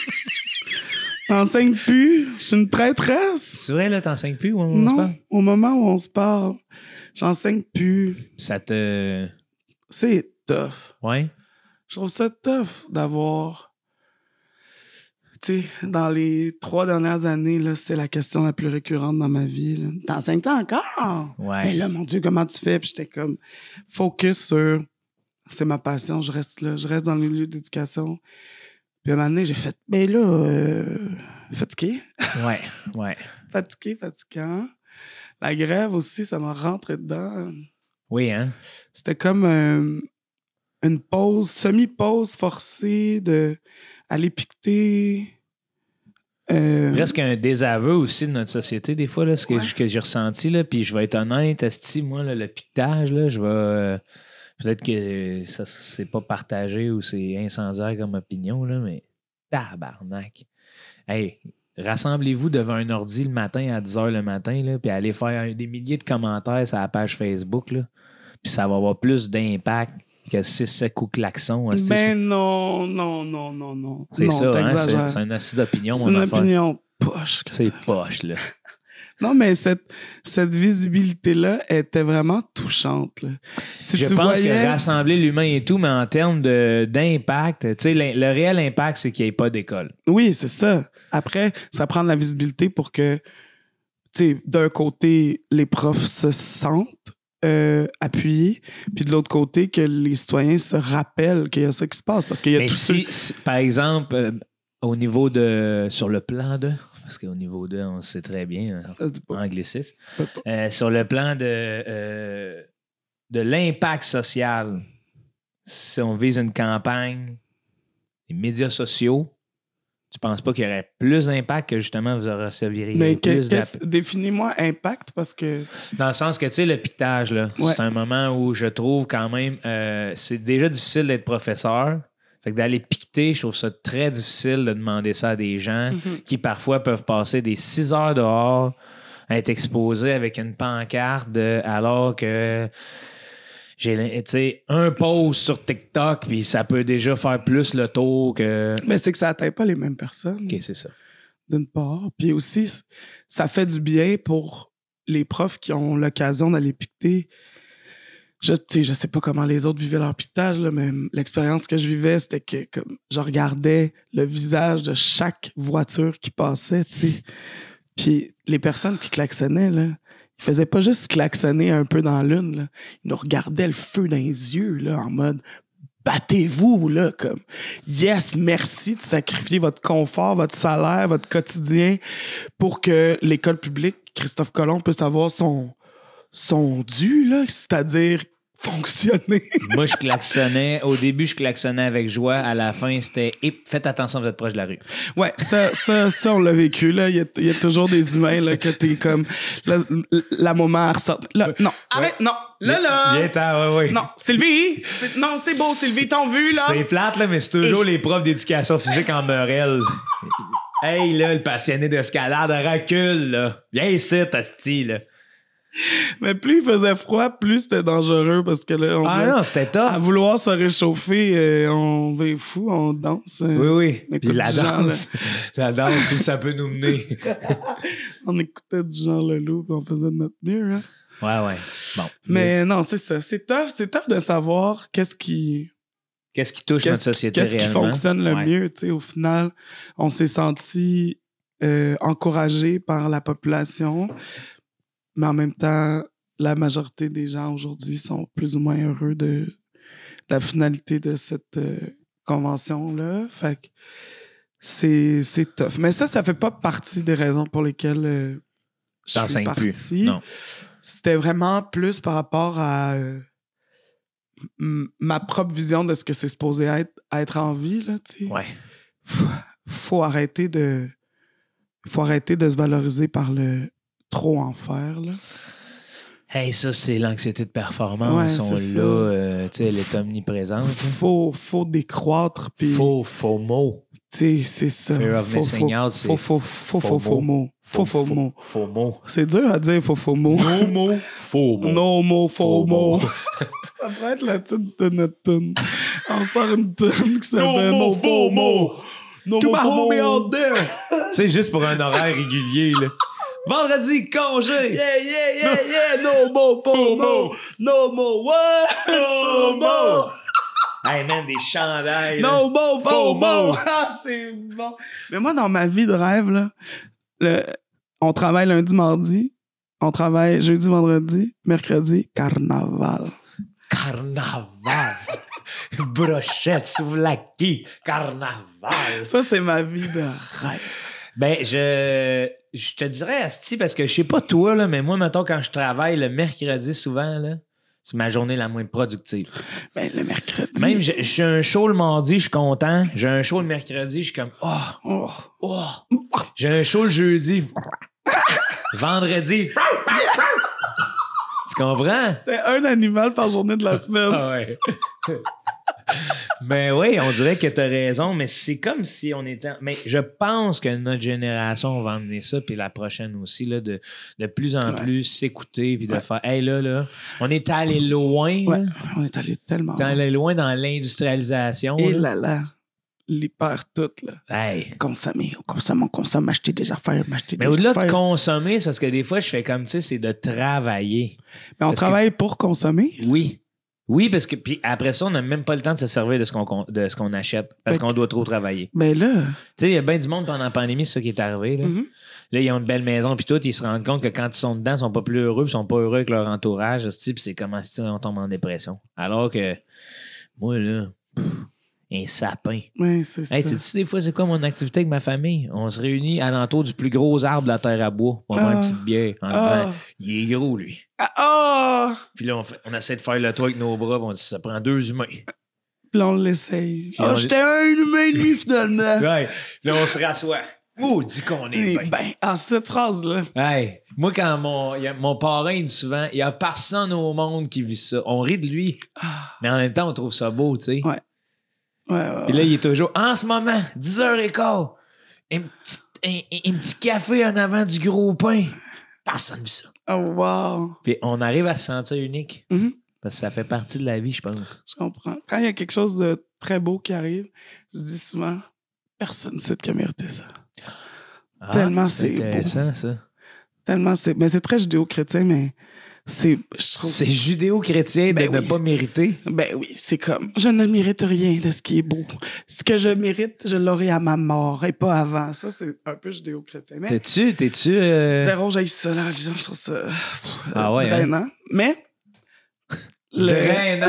Speaker 2: T'enseignes plus. Je suis une traîtresse.
Speaker 1: C'est vrai, là, t'enseignes plus au moment où on se parle?
Speaker 2: Non, au moment où on se parle, j'enseigne plus.
Speaker 1: Ça te...
Speaker 2: C'est tough.
Speaker 1: Ouais?
Speaker 2: Je trouve ça tough d'avoir... Tu sais, dans les 3 dernières années, là, c'était la question la plus récurrente dans ma vie. Là. T'enseignes-tu encore?
Speaker 1: Ouais.
Speaker 2: Mais là, mon Dieu, comment tu fais? Puis j'étais comme focus sur... C'est ma passion, je reste là. Je reste dans le milieu d'éducation. Puis à un moment donné, j'ai fait, ben là, fatigué.
Speaker 1: Ouais.
Speaker 2: Fatigant. La grève aussi, ça m'a rentré dedans.
Speaker 1: Oui, hein?
Speaker 2: C'était comme une pause, semi-pause forcée de aller piqueter.
Speaker 1: Presque un désaveu aussi de notre société, des fois, là, ce que j'ai ressenti. Là, puis je vais être honnête, esti, moi, là, le piquetage, là, je vais... peut-être que ça c'est pas partagé ou c'est incendiaire comme opinion, là, mais tabarnak. Hey, rassemblez-vous devant un ordi le matin à 10h le matin, là, puis allez faire des milliers de commentaires sur la page Facebook, là, puis ça va avoir plus d'impact que 6 coups klaxon.
Speaker 2: Ben non.
Speaker 1: C'est
Speaker 2: non,
Speaker 1: ça, hein? C'est une assise d'opinion, mon affaire.
Speaker 2: C'est une opinion poche.
Speaker 1: C'est poche, là.
Speaker 2: Non, mais cette visibilité-là était vraiment touchante. Là. Si
Speaker 1: je pense que rassembler l'humain et tout, mais en termes d'impact, tu sais, le réel impact, c'est qu'il n'y ait pas d'école.
Speaker 2: Oui, c'est ça. Après, ça prend de la visibilité pour que, tu sais, d'un côté, les profs se sentent appuyés, puis de l'autre côté, que les citoyens se rappellent qu'il y a ça qui se passe. Parce qu'il y a
Speaker 1: si, par exemple, au niveau sur le plan de... Parce qu'au niveau de, on sait très bien, anglicisme. Sur le plan de l'impact social, si on vise une campagne, les médias sociaux, tu penses pas qu'il y aurait plus d'impact que justement vous recevriez plus
Speaker 2: définis-moi impact parce que...
Speaker 1: Dans le sens que, tu sais, le piquetage, là, c'est un moment où je trouve quand même, c'est déjà difficile d'être professeur. Fait que d'aller piqueter, je trouve ça très difficile de demander ça à des gens qui parfois peuvent passer des 6 heures dehors à être exposés avec une pancarte alors que j'ai un post sur TikTok puis ça peut déjà faire plus le tour que...
Speaker 2: Mais c'est que ça n'atteint pas les mêmes personnes.
Speaker 1: OK, c'est ça.
Speaker 2: D'une part. Puis aussi, ça fait du bien pour les profs qui ont l'occasion d'aller piqueter. Je sais pas comment les autres vivaient leur piquetage, là, mais l'expérience que je vivais, c'était que comme, je regardais le visage de chaque voiture qui passait, tu sais. Puis les personnes qui klaxonnaient, là, ils faisaient pas juste klaxonner un peu dans l'une, là. Ils nous regardaient le feu dans les yeux, là, en mode battez-vous, là, comme yes, merci de sacrifier votre confort, votre salaire, votre quotidien pour que l'école publique, Christophe Colomb, puisse avoir son dû, là, c'est-à-dire fonctionner.
Speaker 1: Moi, je klaxonnais. Au début, je klaxonnais avec joie. À la fin, c'était « Faites attention, vous êtes proche de la rue. »
Speaker 2: Ouais, ça on l'a vécu, là. Il y a toujours des humains, là, que t'es comme... La maman ressort. Là, non, arrête, non. Là.
Speaker 1: Viens t'en, ouais.
Speaker 2: Non, Sylvie. Non, c'est beau, Sylvie, t'en vu, là.
Speaker 1: C'est plate, là, mais c'est toujours les profs d'éducation physique en Morel. Hey, là, le passionné d'escalade, recule, là. Viens ici, Tasti, là.
Speaker 2: Mais plus il faisait froid, plus c'était dangereux parce que là,
Speaker 1: non, c'était top.
Speaker 2: À vouloir se réchauffer, on va fou, on danse.
Speaker 1: Oui.
Speaker 2: On
Speaker 1: Puis
Speaker 2: écoute
Speaker 1: la
Speaker 2: du Jean
Speaker 1: danse, la danse, où ça peut nous mener.
Speaker 2: On écoutait du Jean Leloup puis on faisait de notre mieux. Hein?
Speaker 1: Ouais. Bon.
Speaker 2: Mais non, c'est ça. C'est tough de savoir qu'est-ce qui
Speaker 1: touche notre société réellement.
Speaker 2: Qu'est-ce qui fonctionne le mieux. Tu sais, au final, on s'est senti encouragé par la population, mais en même temps, la majorité des gens aujourd'hui sont plus ou moins heureux de la finalité de cette convention-là. Fait que c'est tough. Mais ça fait pas partie des raisons pour lesquelles je suis parti. Plus. Non. C'était vraiment plus par rapport à ma propre vision de ce que c'est supposé être en vie, là, tu sais.
Speaker 1: Ouais.
Speaker 2: Faut arrêter de se valoriser par le trop en faire, là.
Speaker 1: Hey, ça, c'est l'anxiété de performance. On l'a, tu sais, elle est omniprésente.
Speaker 2: Faut décroître. Puis
Speaker 1: faux mot.
Speaker 2: Tu sais, c'est ça.
Speaker 1: Fear of missing out, c'est
Speaker 2: faux mot.
Speaker 1: Faux mot.
Speaker 2: C'est dur à dire, faux mot.
Speaker 1: No mot, faux mot.
Speaker 2: No mot, faux mot. Ça pourrait être la titre de notre tune. On sort une tune qui s'appelle No faux mot.
Speaker 1: No to my homie out there. Tu sais, juste pour un horaire régulier, là. Vendredi, congé!
Speaker 2: Yeah! No more, faux mot! No more, what?
Speaker 1: No more! Hey man, des chandails!
Speaker 2: No more, faux mot! Ah, c'est bon! Mais moi, dans ma vie de rêve, là, on travaille lundi, mardi, on travaille jeudi, vendredi, mercredi, carnaval.
Speaker 1: Carnaval! Brochette, souvlaki, carnaval!
Speaker 2: Ça, c'est ma vie de rêve.
Speaker 1: Ben, je te dirais, Asti, parce que je sais pas toi, là, mais moi, mettons, quand je travaille le mercredi, souvent, là, c'est ma journée la moins productive.
Speaker 2: Ben, le mercredi.
Speaker 1: Même, j'ai un show le mardi, je suis content. J'ai un show le mercredi, je suis comme, oh. J'ai un show le jeudi. Vendredi. Tu comprends?
Speaker 2: C'était un animal par journée de la semaine.
Speaker 1: Ah ouais. Ben oui, on dirait que t'as raison, mais c'est comme si on était... Mais je pense que notre génération va emmener ça, puis la prochaine aussi, là, de plus en plus s'écouter, puis de faire... Hey, là, on est allé loin.
Speaker 2: Ouais, on est allé tellement loin.
Speaker 1: On est allé loin dans l'industrialisation.
Speaker 2: Et là. L'hyper tout, là.
Speaker 1: Hey.
Speaker 2: Consommer, on consomme, acheter des affaires,
Speaker 1: Mais au-delà de consommer, c'est parce que des fois, je fais comme, tu sais, c'est de travailler.
Speaker 2: Mais on travaille pour consommer?
Speaker 1: Oui, parce que puis après ça, on n'a même pas le temps de se servir de ce qu'on achète parce qu'on doit trop travailler.
Speaker 2: Mais là...
Speaker 1: Tu sais, il y a bien du monde pendant la pandémie, c'est ça qui est arrivé. Là, là ils ont une belle maison, puis tout, ils se rendent compte que quand ils sont dedans, ils sont pas plus heureux, puis ils sont pas heureux avec leur entourage. Puis c'est comme si on tombe en dépression. Alors que moi, là... un sapin.
Speaker 2: Oui, c'est ça.
Speaker 1: Hey, sais-tu, des fois, c'est quoi mon activité avec ma famille? On se réunit alentour du plus gros arbre de la terre à bois pour avoir une petite bière en disant « Il est gros, lui. » Puis là, on essaie de faire le toit avec nos bras, puis on dit « Ça prend 2 humains. »
Speaker 2: Puis là, on l'essaye. J'étais un humain et demi, finalement.
Speaker 1: Ouais. Là, on se rassoit. Dit qu'on est bien.
Speaker 2: Cette phrase-là.
Speaker 1: Hey, moi, quand mon parrain il dit souvent « Il n'y a personne au monde qui vit ça. » On rit de lui, mais en même temps, on trouve ça beau, tu sais.
Speaker 2: Ouais.
Speaker 1: Puis là, il est toujours, en ce moment, 10h15, un petit café en avant du gros pain. Personne ne vit ça.
Speaker 2: Oh, wow.
Speaker 1: Puis on arrive à se sentir unique.
Speaker 2: Mm-hmm.
Speaker 1: Parce que ça fait partie de la vie, je pense.
Speaker 2: Je comprends. Quand il y a quelque chose de très beau qui arrive, je dis souvent, personne ne sait qui a mérité ça. Tellement c'est
Speaker 1: intéressant,
Speaker 2: beau.
Speaker 1: Ça.
Speaker 2: Tellement c'est... Mais c'est très judéo-chrétien, mais... C'est
Speaker 1: judéo-chrétien de ne pas mériter.
Speaker 2: Ben oui, c'est comme je ne mérite rien de ce qui est beau. Ce que je mérite, je l'aurai à ma mort et pas avant. Ça, c'est un peu judéo-chrétien. Mais
Speaker 1: T'es-tu
Speaker 2: zéro, j'ai ça, la religion, je trouve ça drainant. Hein? Mais
Speaker 1: drainant.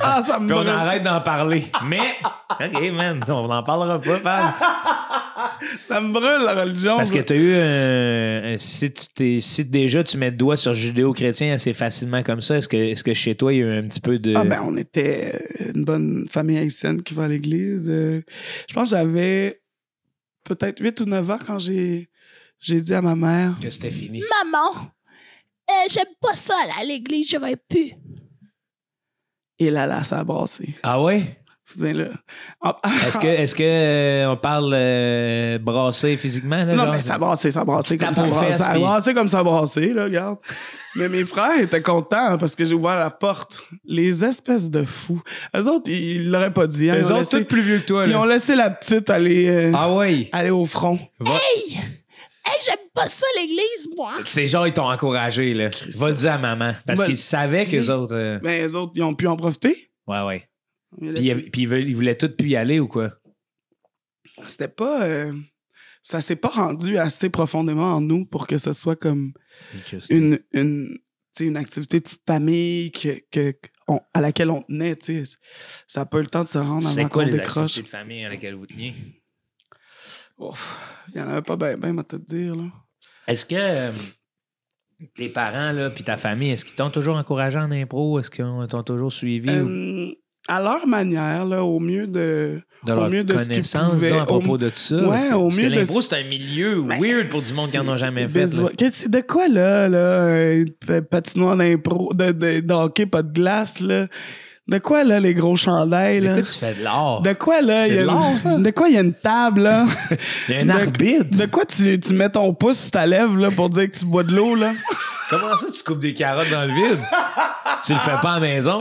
Speaker 2: Ça me
Speaker 1: Puis on arrête d'en parler. Mais, OK, man, on n'en parlera pas, Fab.
Speaker 2: Ça me brûle, la religion.
Speaker 1: Parce que tu as eu si déjà tu mets le doigt sur judéo-chrétien assez facilement comme ça, est-ce que chez toi, il y a eu un petit peu de...
Speaker 2: On était une bonne famille haïtienne qui va à l'église. Je pense que j'avais peut-être 8 ou 9 ans quand j'ai dit à ma mère...
Speaker 1: Que c'était fini.
Speaker 3: Maman, j'aime pas ça aller à l'église, je vais plus.
Speaker 2: Et là, ça a brassé.
Speaker 1: Ah ouais?
Speaker 2: Ben là.
Speaker 1: Est-ce que on parle brasser physiquement? Là,
Speaker 2: non,
Speaker 1: genre,
Speaker 2: mais ça brassait
Speaker 1: Tu
Speaker 2: comme
Speaker 1: tapes
Speaker 2: ça
Speaker 1: aux fesses,
Speaker 2: brassait. Ça
Speaker 1: puis-
Speaker 2: brassait comme ça brassait, là, regarde. Mais mes frères étaient contents parce que j'ai ouvert la porte. Les espèces de fous. Eux autres, ils l'auraient pas dit. Hein.
Speaker 1: Eux
Speaker 2: Ils ont
Speaker 1: autres,
Speaker 2: laissé-
Speaker 1: tous plus vieux que toi.
Speaker 2: Ils
Speaker 1: Là.
Speaker 2: ont laissé la petite aller,
Speaker 1: Ah oui.
Speaker 2: aller au front.
Speaker 3: Hey, j'aime pas ça, l'église, moi.
Speaker 1: C'est genre, ils t'ont encouragé. Là. Va le dire à maman. Parce
Speaker 2: Ben,
Speaker 1: qu'ils savaient
Speaker 2: tu
Speaker 1: qu'eux
Speaker 2: sais.
Speaker 1: autres...
Speaker 2: Mais eux autres, ils ont pu en profiter.
Speaker 1: Ouais. Puis ils voulaient tous plus y aller ou quoi?
Speaker 2: C'était pas... ça s'est pas rendu assez profondément en nous pour que ce soit comme une tu sais, une activité de famille à laquelle on tenait. Tu sais. Ça n'a pas eu le temps de se rendre
Speaker 1: C'est
Speaker 2: avant
Speaker 1: quoi
Speaker 2: qu'on
Speaker 1: les
Speaker 2: décroche.
Speaker 1: activités de famille à laquelle vous teniez?
Speaker 2: Il y en avait pas bien, à te dire. Là.
Speaker 1: Est-ce que tes parents là, puis ta famille, est-ce qu'ils t'ont toujours encouragé en impro? Est-ce qu'ils t'ont toujours suivi?
Speaker 2: À leur manière, là, au mieux de
Speaker 1: leur
Speaker 2: ce qu'ils
Speaker 1: connaissance,
Speaker 2: pouvaient.
Speaker 1: disons, à propos de ça?
Speaker 2: Ouais,
Speaker 1: parce que
Speaker 2: au mieux de
Speaker 1: l'impro, c'est un milieu weird pour du monde qui en a jamais fait. Là.
Speaker 2: C'est de quoi, là patinoire d'impro, de hockey, pas de glace, là? De quoi, là, les gros chandails, là?
Speaker 1: De quoi tu fais de l'art?
Speaker 2: De quoi, là?
Speaker 1: C'est de l'art, ça?
Speaker 2: De quoi, il y a une table, là?
Speaker 1: Il y a un arbitre.
Speaker 2: De quoi tu mets ton pouce sur ta lèvre, là, pour dire que tu bois de l'eau, là?
Speaker 1: Comment ça, tu coupes des carottes dans le vide? Tu le fais pas à la maison?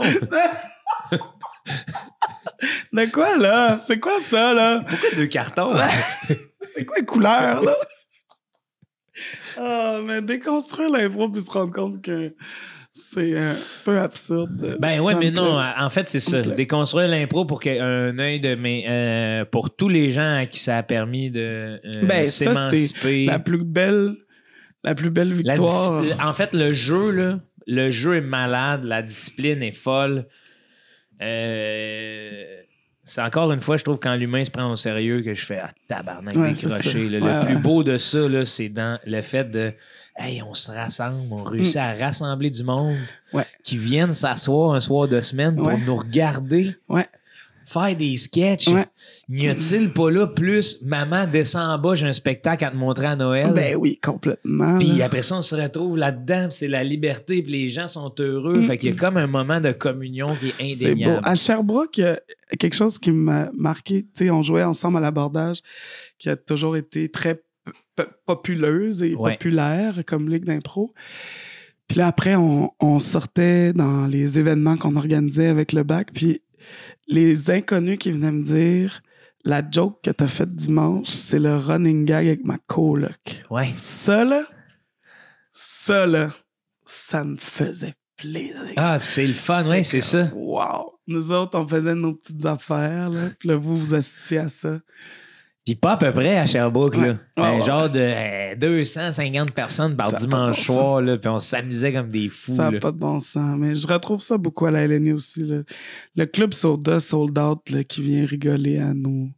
Speaker 2: De quoi, là? C'est quoi ça, là?
Speaker 1: Pourquoi 2 cartons?
Speaker 2: C'est quoi les couleurs, là? Ah, mais déconstruire l'impro puis se rendre compte que c'est un peu absurde.
Speaker 1: Ben ouais,
Speaker 2: Ça
Speaker 1: mais
Speaker 2: me
Speaker 1: non,
Speaker 2: plaît.
Speaker 1: en fait, c'est
Speaker 2: Ça
Speaker 1: ça.
Speaker 2: me plaît.
Speaker 1: Déconstruire l'impro pour qu'un œil de mes. Pour tous les gens à qui ça a permis de
Speaker 2: Ben, ça, c'est
Speaker 1: s'émanciper.
Speaker 2: la plus belle victoire.
Speaker 1: En fait, le jeu, là, le jeu est malade, la discipline est folle. C'est encore une fois, je trouve, quand l'humain se prend au sérieux que je fais tabarnak,
Speaker 2: Ouais,
Speaker 1: décroché.
Speaker 2: c'est ça.
Speaker 1: Là.
Speaker 2: Ouais,
Speaker 1: Le plus
Speaker 2: ouais.
Speaker 1: beau de ça, là, c'est dans le fait de hey, on se rassemble, on réussit à rassembler du monde
Speaker 2: Ouais.
Speaker 1: qui viennent s'asseoir un soir de semaine pour
Speaker 2: Ouais.
Speaker 1: nous regarder.
Speaker 2: Ouais.
Speaker 1: Faire des sketchs.
Speaker 2: Ouais.
Speaker 1: N'y a-t-il pas là plus maman descend en bas, j'ai un spectacle à te montrer à Noël?
Speaker 2: Ben oui, complètement.
Speaker 1: Puis
Speaker 2: là.
Speaker 1: après ça, on se retrouve là-dedans, puis c'est la liberté, puis les gens sont heureux. Fait qu'il y a comme un moment de communion qui est
Speaker 2: C'est beau.
Speaker 1: indéniable.
Speaker 2: À Sherbrooke, il y a quelque chose qui m'a marqué. Tu sais, on jouait ensemble à l'abordage, qui a toujours été très populeuse et
Speaker 1: Ouais.
Speaker 2: populaire comme ligue d'impro. Puis là, après, on sortait dans les événements qu'on organisait avec le bac, puis les inconnus qui venaient me dire la joke que t'as faite dimanche, c'est le running gag avec ma coloc.
Speaker 1: Ouais.
Speaker 2: Ça, là, ça me faisait plaisir.
Speaker 1: Ah, puis c'est le fun,
Speaker 2: J'étais
Speaker 1: ouais, c'est
Speaker 2: comme,
Speaker 1: ça.
Speaker 2: Wow! Nous autres, on faisait nos petites affaires, là. Puis là, vous assistiez à ça.
Speaker 1: Puis pas à peu près à Sherbrooke, là.
Speaker 2: Ouais.
Speaker 1: Un
Speaker 2: Ouais,
Speaker 1: genre de 250 personnes par
Speaker 2: Ça a pas de
Speaker 1: dimanche
Speaker 2: bon
Speaker 1: soir, là, puis on s'amusait comme des fous.
Speaker 2: Ça
Speaker 1: là.
Speaker 2: n'a pas de bon sens. Mais je retrouve ça beaucoup à la LNI aussi, là. Le club Soda Sold Out, là, qui vient rigoler à nos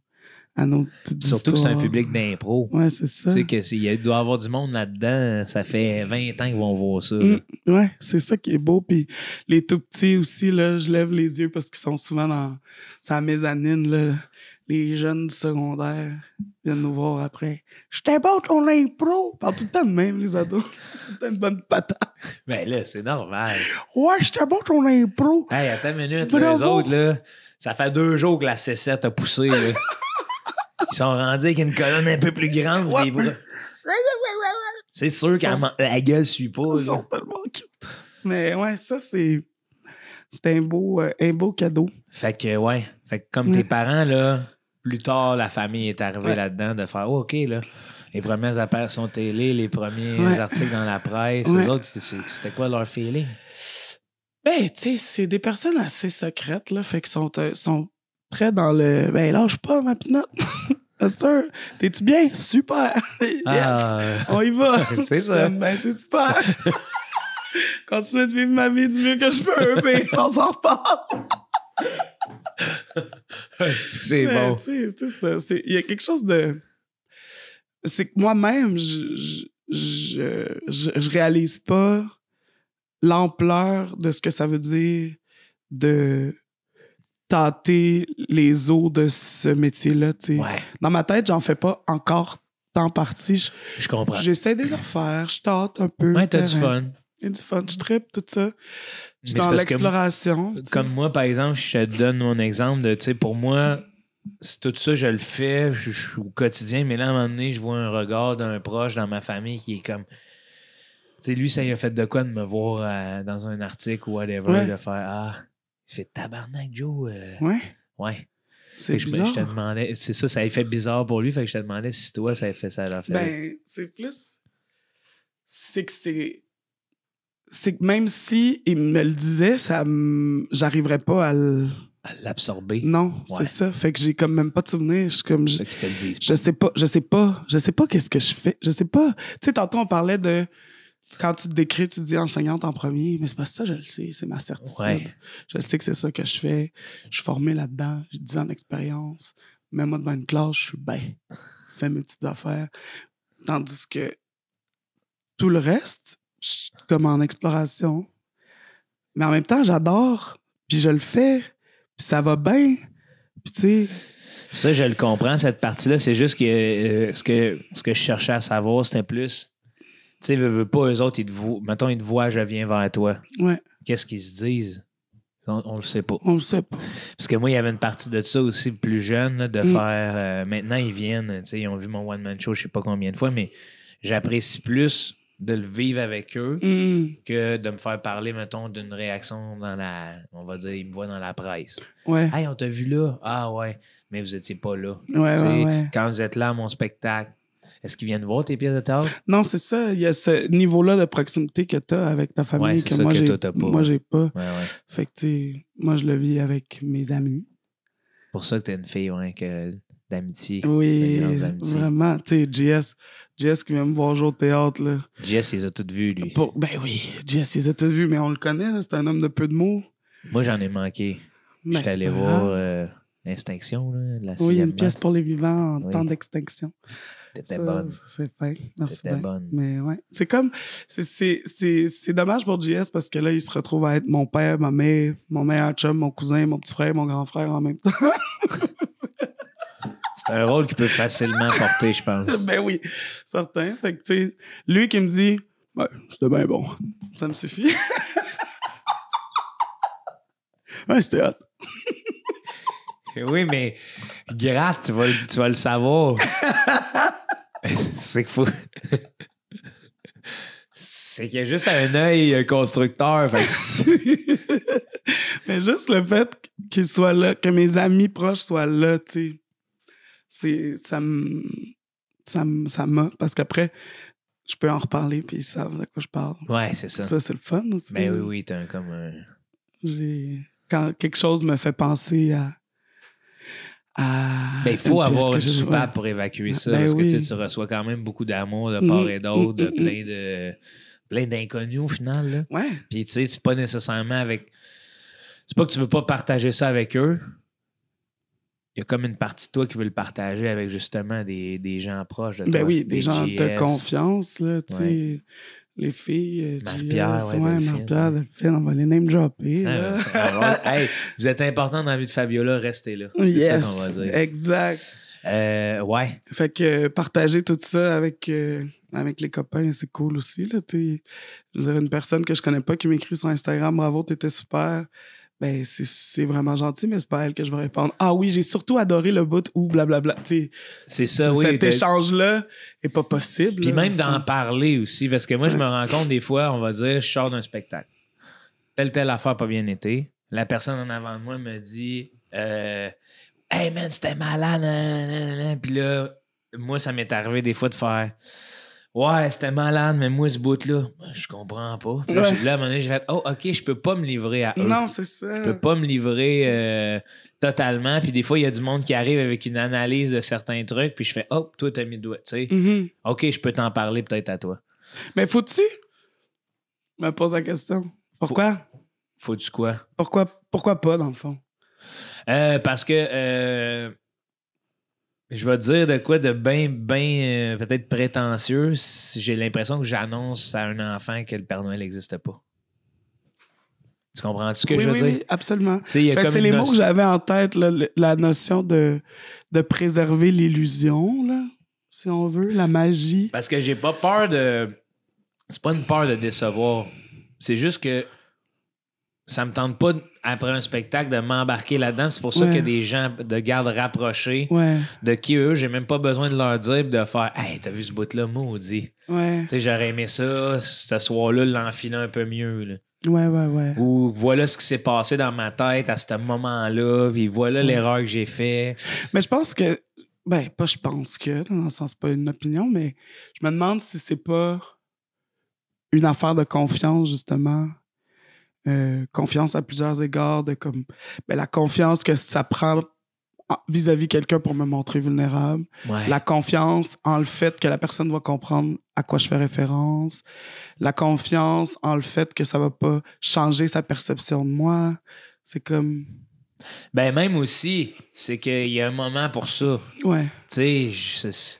Speaker 2: petites
Speaker 1: Surtout que c'est un
Speaker 2: histoires.
Speaker 1: public d'impro.
Speaker 2: Ouais, c'est ça.
Speaker 1: Tu sais que il doit y avoir du monde là-dedans, ça fait 20 ans qu'ils vont voir ça. là.
Speaker 2: Ouais, c'est ça qui est beau. Puis les tout petits aussi, là, je lève les yeux parce qu'ils sont souvent dans sa mezzanine, là. Les jeunes du secondaire viennent nous voir après. J'étais bon ton impro! Ils parlent tout le temps de même, les ados. Tout le temps une bonne patate.
Speaker 1: Ben là, c'est normal.
Speaker 2: Ouais, j'étais bon ton impro!
Speaker 1: Hey, attends une minute,
Speaker 2: Bravo.
Speaker 1: les autres, là, ça fait 2 jours que la C7 a poussé. Là. Ils sont rendus avec une colonne un peu plus grande.
Speaker 2: Ouais.
Speaker 1: Les bras. C'est sûr que la gueule suit pas.
Speaker 2: Ils sont
Speaker 1: Là.
Speaker 2: tellement cute. Mais ouais, ça, c'était un beau cadeau.
Speaker 1: Fait que, ouais. Fait que comme tes parents, là, plus tard, la famille est arrivée là-dedans de faire OK, là. Les premières apparitions télé, les premiers articles dans la presse,
Speaker 2: Ouais.
Speaker 1: eux autres, c'était quoi leur feeling?
Speaker 2: Ben, tu sais, c'est des personnes assez secrètes, là. Fait qu'ils sont très dans le. Ben, lâche pas, ma pinotte. Master, t'es-tu bien? Super! Yes!
Speaker 1: Ah,
Speaker 2: On y va!
Speaker 1: C'est ça.
Speaker 2: Ben, c'est super! Continue de vivre ma vie du mieux que je peux, mais on s'en reparle!
Speaker 1: c'est
Speaker 2: Mais,
Speaker 1: bon.
Speaker 2: tu sais, c'est ça. Il y a quelque chose de. C'est que moi-même, je réalise pas l'ampleur de ce que ça veut dire de tâter les eaux de ce métier-là. Tu sais.
Speaker 1: Ouais,
Speaker 2: Dans ma tête, j'en fais pas encore tant partie.
Speaker 1: je comprends.
Speaker 2: J'essaie de les refaire, je tâte un peu.
Speaker 1: Ouais,
Speaker 2: le
Speaker 1: t'as du
Speaker 2: terrain.
Speaker 1: fun.
Speaker 2: Il y a du fun. Je trippe, tout ça. Je suis
Speaker 1: Mais
Speaker 2: dans
Speaker 1: c'est parce que
Speaker 2: l'exploration.
Speaker 1: Comme moi, par exemple, je te donne mon exemple de, tu sais, pour moi, c'est tout ça, je le fais, je suis au quotidien, mais là, à un moment donné, je vois un regard d'un proche dans ma famille qui est comme. Tu sais, lui, ça il a fait de quoi de me voir dans un article ou whatever, de faire il fait tabarnak, Joe. Ouais.
Speaker 2: C'est bizarre.
Speaker 1: Je te demandais, c'est ça, ça a fait bizarre pour lui, fait que je te demandais si toi, ça avait fait ça à la fin.
Speaker 2: Ben, c'est plus. C'est que même si il me le disait, j'arriverais pas à
Speaker 1: l'absorber.
Speaker 2: Non, c'est ça. Fait que j'ai comme même pas de souvenir. Je suis comme.
Speaker 1: C'est ça qu'ils te le disent.
Speaker 2: Je sais pas qu'est-ce que je fais. Je sais pas. Tu sais, tantôt, on parlait de. Quand tu te décris, tu te dis enseignante en premier, mais c'est pas ça, je le sais, c'est ma certitude.
Speaker 1: Ouais.
Speaker 2: Je sais que c'est ça que je fais. Je suis formé là-dedans, j'ai 10 ans d'expérience. Même moi devant une classe, je suis bien. Je fais mes petites affaires. Tandis que tout le reste, je suis comme en exploration. Mais en même temps, j'adore, puis je le fais, puis ça va bien. Puis tu sais...
Speaker 1: Ça, je le comprends, cette partie-là. C'est juste que ce que je cherchais à savoir, c'était plus... Tu sais, veux pas, eux autres, mettons, ils te voient, je viens vers toi.
Speaker 2: Ouais.
Speaker 1: Qu'est-ce qu'ils se disent? On le sait pas.
Speaker 2: On le sait pas.
Speaker 1: Parce que moi, il y avait une partie de ça aussi, plus jeune, là, de faire... maintenant, ils viennent, tu sais, ils ont vu mon one-man show, je sais pas combien de fois, mais j'apprécie plus de le vivre avec eux que de me faire parler, mettons, d'une réaction dans la... On va dire, ils me voient dans la presse.
Speaker 2: Ouais.
Speaker 1: Hey, on t'a vu là? Ah ouais, mais vous étiez pas là.
Speaker 2: Ouais.
Speaker 1: Quand vous êtes là à mon spectacle, est-ce qu'ils viennent voir tes pièces de théâtre?
Speaker 2: Non, c'est ça. Il y a ce niveau-là de proximité que tu as avec ta famille
Speaker 1: c'est ça que toi, t'as pas.
Speaker 2: Moi, j'ai pas.
Speaker 1: Ouais.
Speaker 2: Fait que, tu sais, moi, je le vis avec mes amis.
Speaker 1: Pour ça que t'es une fille d'amitié.
Speaker 2: Oui,
Speaker 1: de grandes amitiés.
Speaker 2: Vraiment. Tu sais, JS qui vient me voir jouer au théâtre, là.
Speaker 1: JS, il les a toutes vues, lui.
Speaker 2: Ben oui, JS, il les a toutes vues, mais on le connaît, là. C'est un homme de peu de mots.
Speaker 1: Moi, j'en ai manqué.
Speaker 2: Ben,
Speaker 1: j'étais allé voir l'Extinction, là, la 6e.
Speaker 2: Oui, une pièce pour les vivants en temps d'extinction.
Speaker 1: T'étais bonne.
Speaker 2: C'est fin. Merci.
Speaker 1: T'étais bonne.
Speaker 2: Mais ouais. C'est comme. C'est dommage pour JS parce que là, il se retrouve à être mon père, ma mère, mon meilleur chum, mon cousin, mon petit frère, mon grand frère en même temps.
Speaker 1: C'est un rôle qu'il peut facilement porter, je pense.
Speaker 2: Ben oui, certain. Fait que, tu sais, lui qui me dit, ben, c'était bien bon. Ça me suffit. Ouais, c'était hot.
Speaker 1: Oui, mais gratte, tu vas le savoir. C'est qu'il faut. C'est qu'il y a juste un œil constructeur. Fait que
Speaker 2: mais juste le fait qu'il soit là, que mes amis proches soient là, tu sais, ça m'a. Parce qu'après, je peux en reparler puis ils savent de quoi je parle.
Speaker 1: Ouais, c'est ça.
Speaker 2: Ça, c'est le fun aussi.
Speaker 1: Ben oui, t'as comme un.
Speaker 2: Quand quelque chose me fait penser à
Speaker 1: il faut avoir une soupape pour évacuer ça. Parce que tu reçois quand même beaucoup d'amour de part et d'autre, de plein d'inconnus au final. Là.
Speaker 2: Ouais.
Speaker 1: Puis tu sais, c'est pas nécessairement avec. C'est pas que tu veux pas partager ça avec eux. Il y a comme une partie de toi qui veut le partager avec justement des gens proches de toi.
Speaker 2: Ben oui, des gens de confiance, là, tu sais.
Speaker 1: Ouais.
Speaker 2: Les filles,
Speaker 1: Marie-Pierre,
Speaker 2: Marie-Pierre, Delphine, on va les name dropper.
Speaker 1: Hey, vous êtes important dans la vie de Fabiola, restez là. C'est
Speaker 2: yes,
Speaker 1: ça qu'on va dire.
Speaker 2: Exact.
Speaker 1: Ouais.
Speaker 2: Fait que partager tout ça avec les copains, c'est cool aussi. Là, je veux dire, une personne que je connais pas qui m'écrit sur Instagram, bravo, t'étais super. Ben, c'est vraiment gentil, mais c'est pas à elle que je vais répondre. Ah oui, j'ai surtout adoré le bout ou blablabla.
Speaker 1: C'est ça, oui.
Speaker 2: Cet échange-là est pas possible.
Speaker 1: Puis
Speaker 2: là,
Speaker 1: même d'en parler aussi, parce que moi, je me rends compte des fois, on va dire, je sors d'un spectacle. Telle affaire pas bien été. La personne en avant de moi me dit Hey man, c'était malade. Puis là, moi, ça m'est arrivé des fois de faire Ouais, c'était malade, mais moi, ce bout-là, je comprends pas. Puis là, à un moment donné, j'ai fait oh, OK, je peux pas me livrer à eux.
Speaker 2: Non, c'est ça.
Speaker 1: Je peux pas me livrer totalement. Puis des fois, il y a du monde qui arrive avec une analyse de certains trucs, puis je fais oh, toi, t'as mis le doigt, tu sais.
Speaker 2: Mm-hmm.
Speaker 1: OK, je peux t'en parler peut-être à toi.
Speaker 2: Mais faut-tu? Je me pose la question. Pourquoi?
Speaker 1: Faut-tu quoi?
Speaker 2: Pourquoi pas, dans le fond?
Speaker 1: Parce que je vais te dire de quoi de bien peut-être prétentieux. J'ai l'impression que j'annonce à un enfant que le Père Noël n'existe pas. Tu comprends ce que je veux dire?
Speaker 2: Oui, absolument.
Speaker 1: C'est
Speaker 2: les mots que j'avais en tête, là, la notion de préserver l'illusion, là, si on veut, la magie.
Speaker 1: Parce que j'ai pas peur de... C'est pas une peur de décevoir. C'est juste que ça me tente pas, après un spectacle, de m'embarquer là-dedans. C'est pour ça qu'il y a des gens de garde rapprochés de qui, eux, j'ai même pas besoin de leur dire de faire « Hey, t'as vu ce bout-là, maudit? » Tu sais, j'aurais aimé ça, ce soir-là, l'enfiler un peu mieux. Là.
Speaker 2: Ouais.
Speaker 1: Ou voilà ce qui s'est passé dans ma tête à ce moment-là, puis voilà l'erreur que j'ai fait.
Speaker 2: Mais je pense que, pas je pense que, dans le sens, pas une opinion, mais je me demande si c'est pas une affaire de confiance, justement. Confiance à plusieurs égards, de comme la confiance que ça prend vis-à-vis quelqu'un pour me montrer vulnérable.
Speaker 1: Ouais.
Speaker 2: La confiance en le fait que la personne va comprendre à quoi je fais référence. La confiance en le fait que ça va pas changer sa perception de moi. C'est comme...
Speaker 1: Même aussi, c'est qu'il y a un moment pour ça.
Speaker 2: Ouais.
Speaker 1: Tu sais,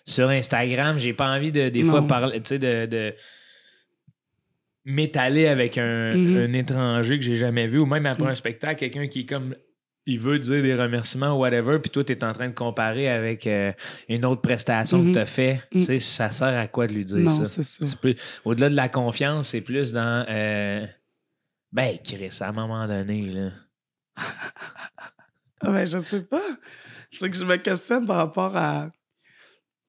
Speaker 1: sur Instagram, j'ai pas envie de des fois parler, tu sais, de m'étaler avec un étranger que j'ai jamais vu, ou même après un spectacle, quelqu'un qui est comme... Il veut dire des remerciements ou whatever, puis toi, tu es en train de comparer avec une autre prestation que tu as fait. Tu sais, ça sert à quoi de lui dire ça?
Speaker 2: Non, c'est ça.
Speaker 1: Au-delà de la confiance, c'est plus dans... Chris, à un moment donné, là...
Speaker 2: Je sais pas. C'est que je me questionne par rapport à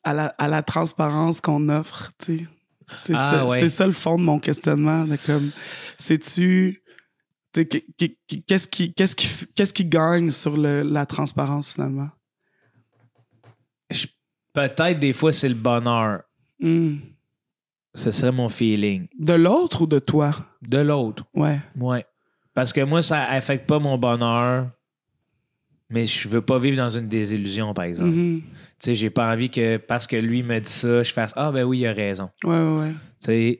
Speaker 2: la transparence qu'on offre, tu sais. C'est ça le fond de mon questionnement. De comme, sais-tu... Qu'est-ce qui gagne sur la transparence, finalement?
Speaker 1: Peut-être des fois, c'est le bonheur. Ce serait mon feeling.
Speaker 2: De l'autre ou de toi?
Speaker 1: De l'autre.
Speaker 2: Ouais.
Speaker 1: Parce que moi, ça affecte pas mon bonheur, mais je veux pas vivre dans une désillusion, par exemple. Tu sais, j'ai pas envie que, parce que lui me dit ça, je fasse « Ah, ben oui, il a raison. »
Speaker 2: Ouais.
Speaker 1: Tu sais,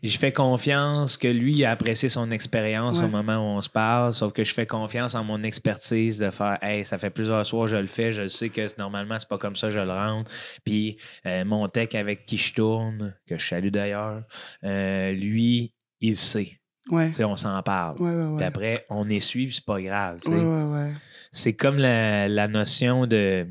Speaker 1: j'y fais confiance que lui il a apprécié son expérience au moment où on se parle, sauf que je fais confiance en mon expertise de faire « Hey, ça fait plusieurs soirs je le fais, je sais que normalement c'est pas comme ça je le rentre. » Puis mon tech avec qui je tourne, que je salue d'ailleurs, lui, il sait.
Speaker 2: Ouais.
Speaker 1: On s'en parle. Puis après, on essuie, puis c'est pas grave.
Speaker 2: Ouais.
Speaker 1: C'est comme la notion de...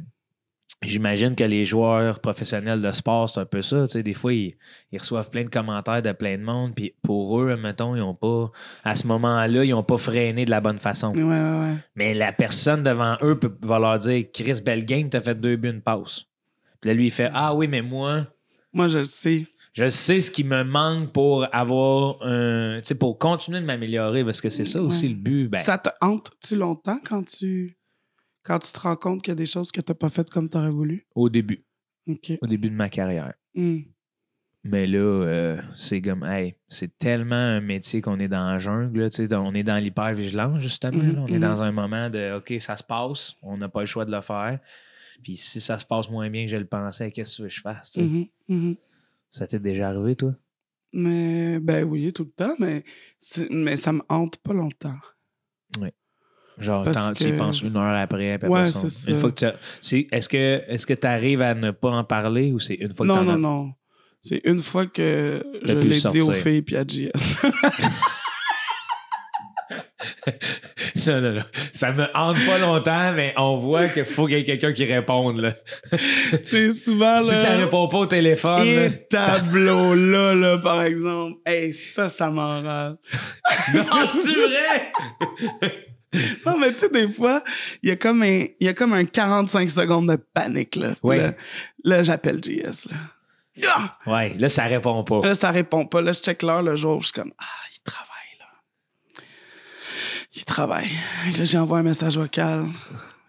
Speaker 1: J'imagine que les joueurs professionnels de sport, c'est un peu ça. Des fois, ils reçoivent plein de commentaires de plein de monde, puis pour eux, mettons, ils ont pas... À ce moment-là, ils n'ont pas freiné de la bonne façon.
Speaker 2: Ouais.
Speaker 1: Mais la personne devant eux va leur dire « Chris, belle game, t'as fait 2 buts, une passe. » Puis là, lui, il fait « Ah oui, mais moi... »
Speaker 2: Moi, je le sais.
Speaker 1: Je sais ce qui me manque pour avoir pour continuer de m'améliorer, parce que c'est ça aussi le but.
Speaker 2: Ça te hante-tu longtemps quand tu te rends compte qu'il y a des choses que tu n'as pas faites comme tu aurais voulu?
Speaker 1: Au début.
Speaker 2: OK.
Speaker 1: Au début de ma carrière. Mais là, c'est comme, hey, c'est tellement un métier qu'on est dans la jungle. Là, on est dans l'hypervigilance, justement. Là. On est dans un moment de, OK, ça se passe, on n'a pas le choix de le faire. Puis si ça se passe moins bien que je le pensais, qu'est-ce que tu veux que je fasse? Ça t'est déjà arrivé, toi?
Speaker 2: Oui, tout le temps, mais ça me hante pas longtemps.
Speaker 1: Oui. Genre, tu y penses 1 heure après.
Speaker 2: C'est ça.
Speaker 1: Une fois que est-ce que tu arrives à ne pas en parler ou c'est une fois que tu
Speaker 2: Non. C'est une fois que je l'ai dit aux filles puis à JS.
Speaker 1: Non. Ça me hante pas longtemps, mais on voit qu'il faut qu'il y ait quelqu'un qui réponde. Là.
Speaker 2: C'est souvent, là...
Speaker 1: Si ça répond pas au téléphone...
Speaker 2: Et tableau, là, par exemple. Hey, ça m'enrage.
Speaker 1: Non, c'est vrai!
Speaker 2: Non, mais tu sais, des fois, il y a comme un 45 secondes de panique, là.
Speaker 1: Oui.
Speaker 2: Là, j'appelle JS, là. Ah!
Speaker 1: Ouais, là, ça répond pas.
Speaker 2: Là, ça répond pas. Là, je check l'heure le jour, je suis comme, il travaille, là. Il travaille. Là, j'envoie un message vocal.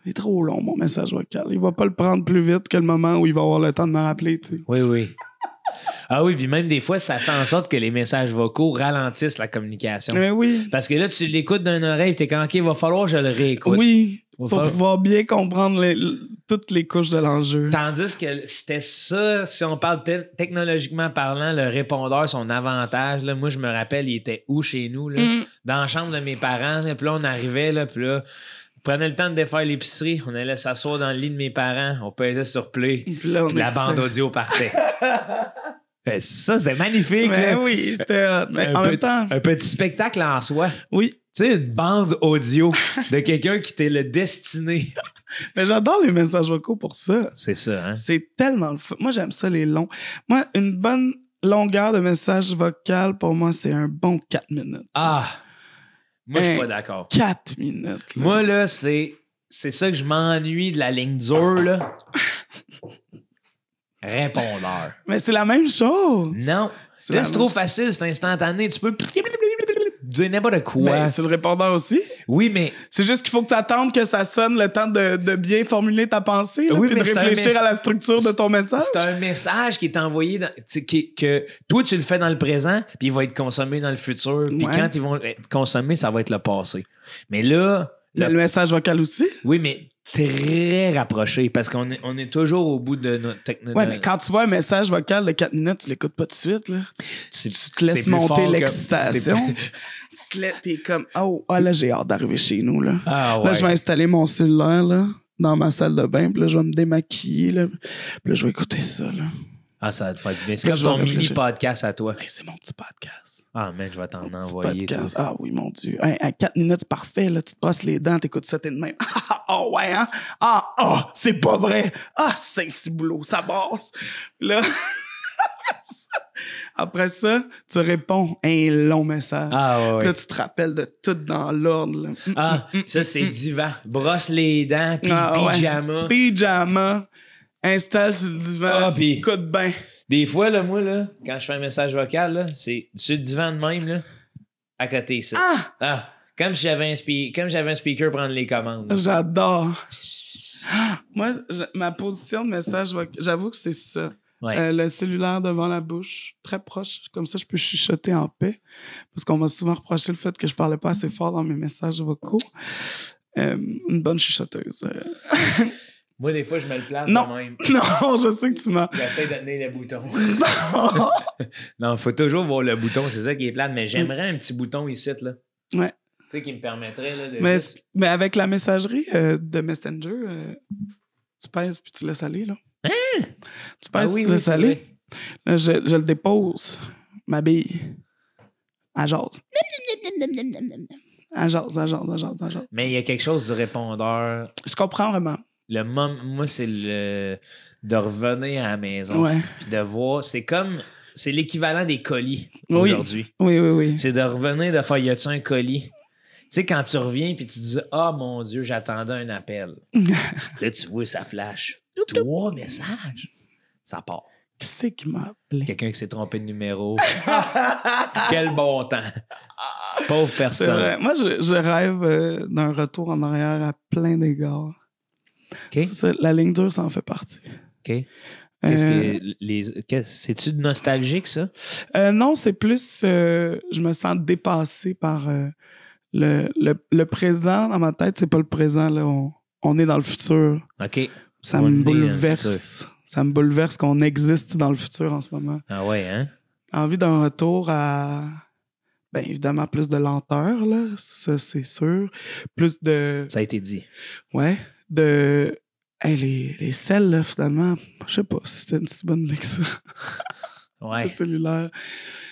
Speaker 2: Il est trop long, mon message vocal. Il va pas le prendre plus vite que le moment où il va avoir le temps de me rappeler, tu sais.
Speaker 1: Oui. Ah oui, puis même des fois, ça fait en sorte que les messages vocaux ralentissent la communication.
Speaker 2: Mais oui.
Speaker 1: Parce que là, tu l'écoutes d'une oreille, t'es comme, OK, il va falloir que je le réécoute.
Speaker 2: Oui, pour pouvoir bien comprendre toutes les couches de l'enjeu.
Speaker 1: Tandis que c'était ça, si on parle technologiquement parlant, le répondeur, son avantage. Là, moi, je me rappelle, il était où chez nous? Là? Dans la chambre de mes parents. Puis là, on arrivait, là, puis là, on prenait le temps de défaire l'épicerie. On allait s'asseoir dans le lit de mes parents. On pesait sur play. Puis là, la bande audio partait. Ça, c'est magnifique.
Speaker 2: Mais
Speaker 1: là.
Speaker 2: Oui, c'était mais en même temps...
Speaker 1: Un petit spectacle en soi.
Speaker 2: Oui.
Speaker 1: Tu sais, une bande audio de quelqu'un qui t'est le destiné.
Speaker 2: Mais j'adore les messages vocaux pour ça.
Speaker 1: C'est ça, hein?
Speaker 2: C'est tellement le fun. Moi, j'aime ça, les longs. Moi, une bonne longueur de message vocal, pour moi, c'est un bon 4 minutes.
Speaker 1: Ah! Moi, je suis pas d'accord.
Speaker 2: 4 minutes. Là.
Speaker 1: Moi, là, c'est ça que je m'ennuie de la ligne dure, là. Répondeur.
Speaker 2: Mais c'est la même chose.
Speaker 1: Non. Là, c'est trop facile, c'est instantané. Tu peux dire n'importe quoi.
Speaker 2: Mais c'est le répondeur aussi.
Speaker 1: Oui, mais...
Speaker 2: C'est juste qu'il faut que tu attendes que ça sonne le temps de bien formuler ta pensée, là,
Speaker 1: Oui,
Speaker 2: puis
Speaker 1: mais
Speaker 2: de
Speaker 1: c'est
Speaker 2: réfléchir à la structure de ton message.
Speaker 1: C'est un message qui est envoyé, que toi, tu le fais dans le présent, puis il va être consommé dans le futur. Puis
Speaker 2: Ouais.
Speaker 1: quand ils vont être consommés, ça va être le passé. Mais là...
Speaker 2: Le message vocal aussi.
Speaker 1: Oui, mais très rapproché, parce qu'on est toujours au bout de notre technologie.
Speaker 2: Ouais, mais quand tu vois un message vocal de 4 minutes, tu l'écoutes pas tout de suite, là. Tu te laisses monter l'excitation. T'es comme, oh, là, j'ai hâte d'arriver chez nous, là.
Speaker 1: Ah ouais.
Speaker 2: Là, je vais installer mon cellulaire, là, dans ma salle de bain, puis là, je vais me démaquiller, là. Puis là, je vais écouter ça, là.
Speaker 1: Ah, ça va te faire du bien. C'est
Speaker 2: Là,
Speaker 1: comme
Speaker 2: je vais
Speaker 1: ton
Speaker 2: réfléchir.
Speaker 1: mini-podcast à toi.
Speaker 2: Hey, c'est mon petit podcast.
Speaker 1: Ah, man, je vais t'en
Speaker 2: Petit
Speaker 1: envoyer.
Speaker 2: podcast.
Speaker 1: Toi.
Speaker 2: Ah oui, mon Dieu. Hey, à 4 minutes, c'est parfait, là. Tu te brosses les dents, t'écoutes ça, t'es de même. Ah ouais, hein? C'est pas vrai. Ah, c'est boulot, ça brasse. Là... Après ça, tu réponds un long message.
Speaker 1: Ah ouais.
Speaker 2: Là, tu te rappelles de tout dans l'ordre. Là.
Speaker 1: Ah, ça, c'est divan. Brosse les dents, puis
Speaker 2: Ouais.
Speaker 1: pyjama.
Speaker 2: Pyjama. Installe sur le divan.
Speaker 1: Ah, puis-
Speaker 2: Écoute bien.
Speaker 1: Des fois, là, moi, là, quand je fais un message vocal, là, c'est sur le divan de même, là, à côté, ça. Ah! Comme si j'avais un speaker prendre les commandes. là.
Speaker 2: J'adore. Moi, ma position de message vocal, j'avoue que c'est ça.
Speaker 1: Ouais.
Speaker 2: Le cellulaire devant la bouche, très proche. Comme ça, je peux chuchoter en paix. Parce qu'on m'a souvent reproché le fait que je parlais pas assez fort dans mes messages vocaux. Une bonne chuchoteuse.
Speaker 1: Moi, des fois, je me le place
Speaker 2: Non.
Speaker 1: de même.
Speaker 2: Non, je sais que tu m'as...
Speaker 1: J'essaie de tenir le bouton. Non, faut toujours voir le bouton, c'est ça qui est plate. Mais j'aimerais un petit bouton ici, là.
Speaker 2: Ouais.
Speaker 1: Tu sais, qui me permettrait, là, de...
Speaker 2: Mais avec la messagerie de Messenger, tu pèses puis tu laisses aller, là.
Speaker 1: Hein?
Speaker 2: Tu pèses tu laisses
Speaker 1: c'est
Speaker 2: aller.
Speaker 1: vrai.
Speaker 2: Là, je le dépose, ma bille. Elle jase. Elle jase.
Speaker 1: Mais il y a quelque chose du répondeur.
Speaker 2: Je comprends vraiment.
Speaker 1: Moi, c'est de revenir à la maison.
Speaker 2: Ouais.
Speaker 1: Puis de voir. C'est l'équivalent des colis
Speaker 2: Oui.
Speaker 1: aujourd'hui.
Speaker 2: Oui.
Speaker 1: C'est de revenir, de faire, y a-tu un colis? Tu sais, quand tu reviens puis tu dis, ah, mon Dieu, j'attendais un appel. Là, tu vois, ça flash. 3 messages. Ça part.
Speaker 2: Qui c'est qui m'a appelé?
Speaker 1: Quelqu'un qui s'est trompé de numéro. Quel bon temps. Pauvre
Speaker 2: C'est
Speaker 1: personne.
Speaker 2: vrai. Moi, je rêve d'un retour en arrière à plein d'égards.
Speaker 1: OK?
Speaker 2: La ligne dure, ça en fait partie.
Speaker 1: OK. C'est-tu nostalgique, ça?
Speaker 2: Non, c'est plus... je me sens dépassé par le présent. Dans ma tête, c'est pas le présent. Là. On est dans le futur.
Speaker 1: OK.
Speaker 2: Ça
Speaker 1: On
Speaker 2: me
Speaker 1: est dans le
Speaker 2: bouleverse. Ça me bouleverse qu'on existe dans le futur en ce moment.
Speaker 1: Ah ouais, hein?
Speaker 2: Envie d'un retour à... Bien évidemment, plus de lenteur, là. Ça, c'est sûr. Plus de...
Speaker 1: Ça a été dit.
Speaker 2: Ouais. De... Hey, les selles, là, finalement, je sais pas si c'était une si bonne idée que ça.
Speaker 1: Ouais.
Speaker 2: Le cellulaire.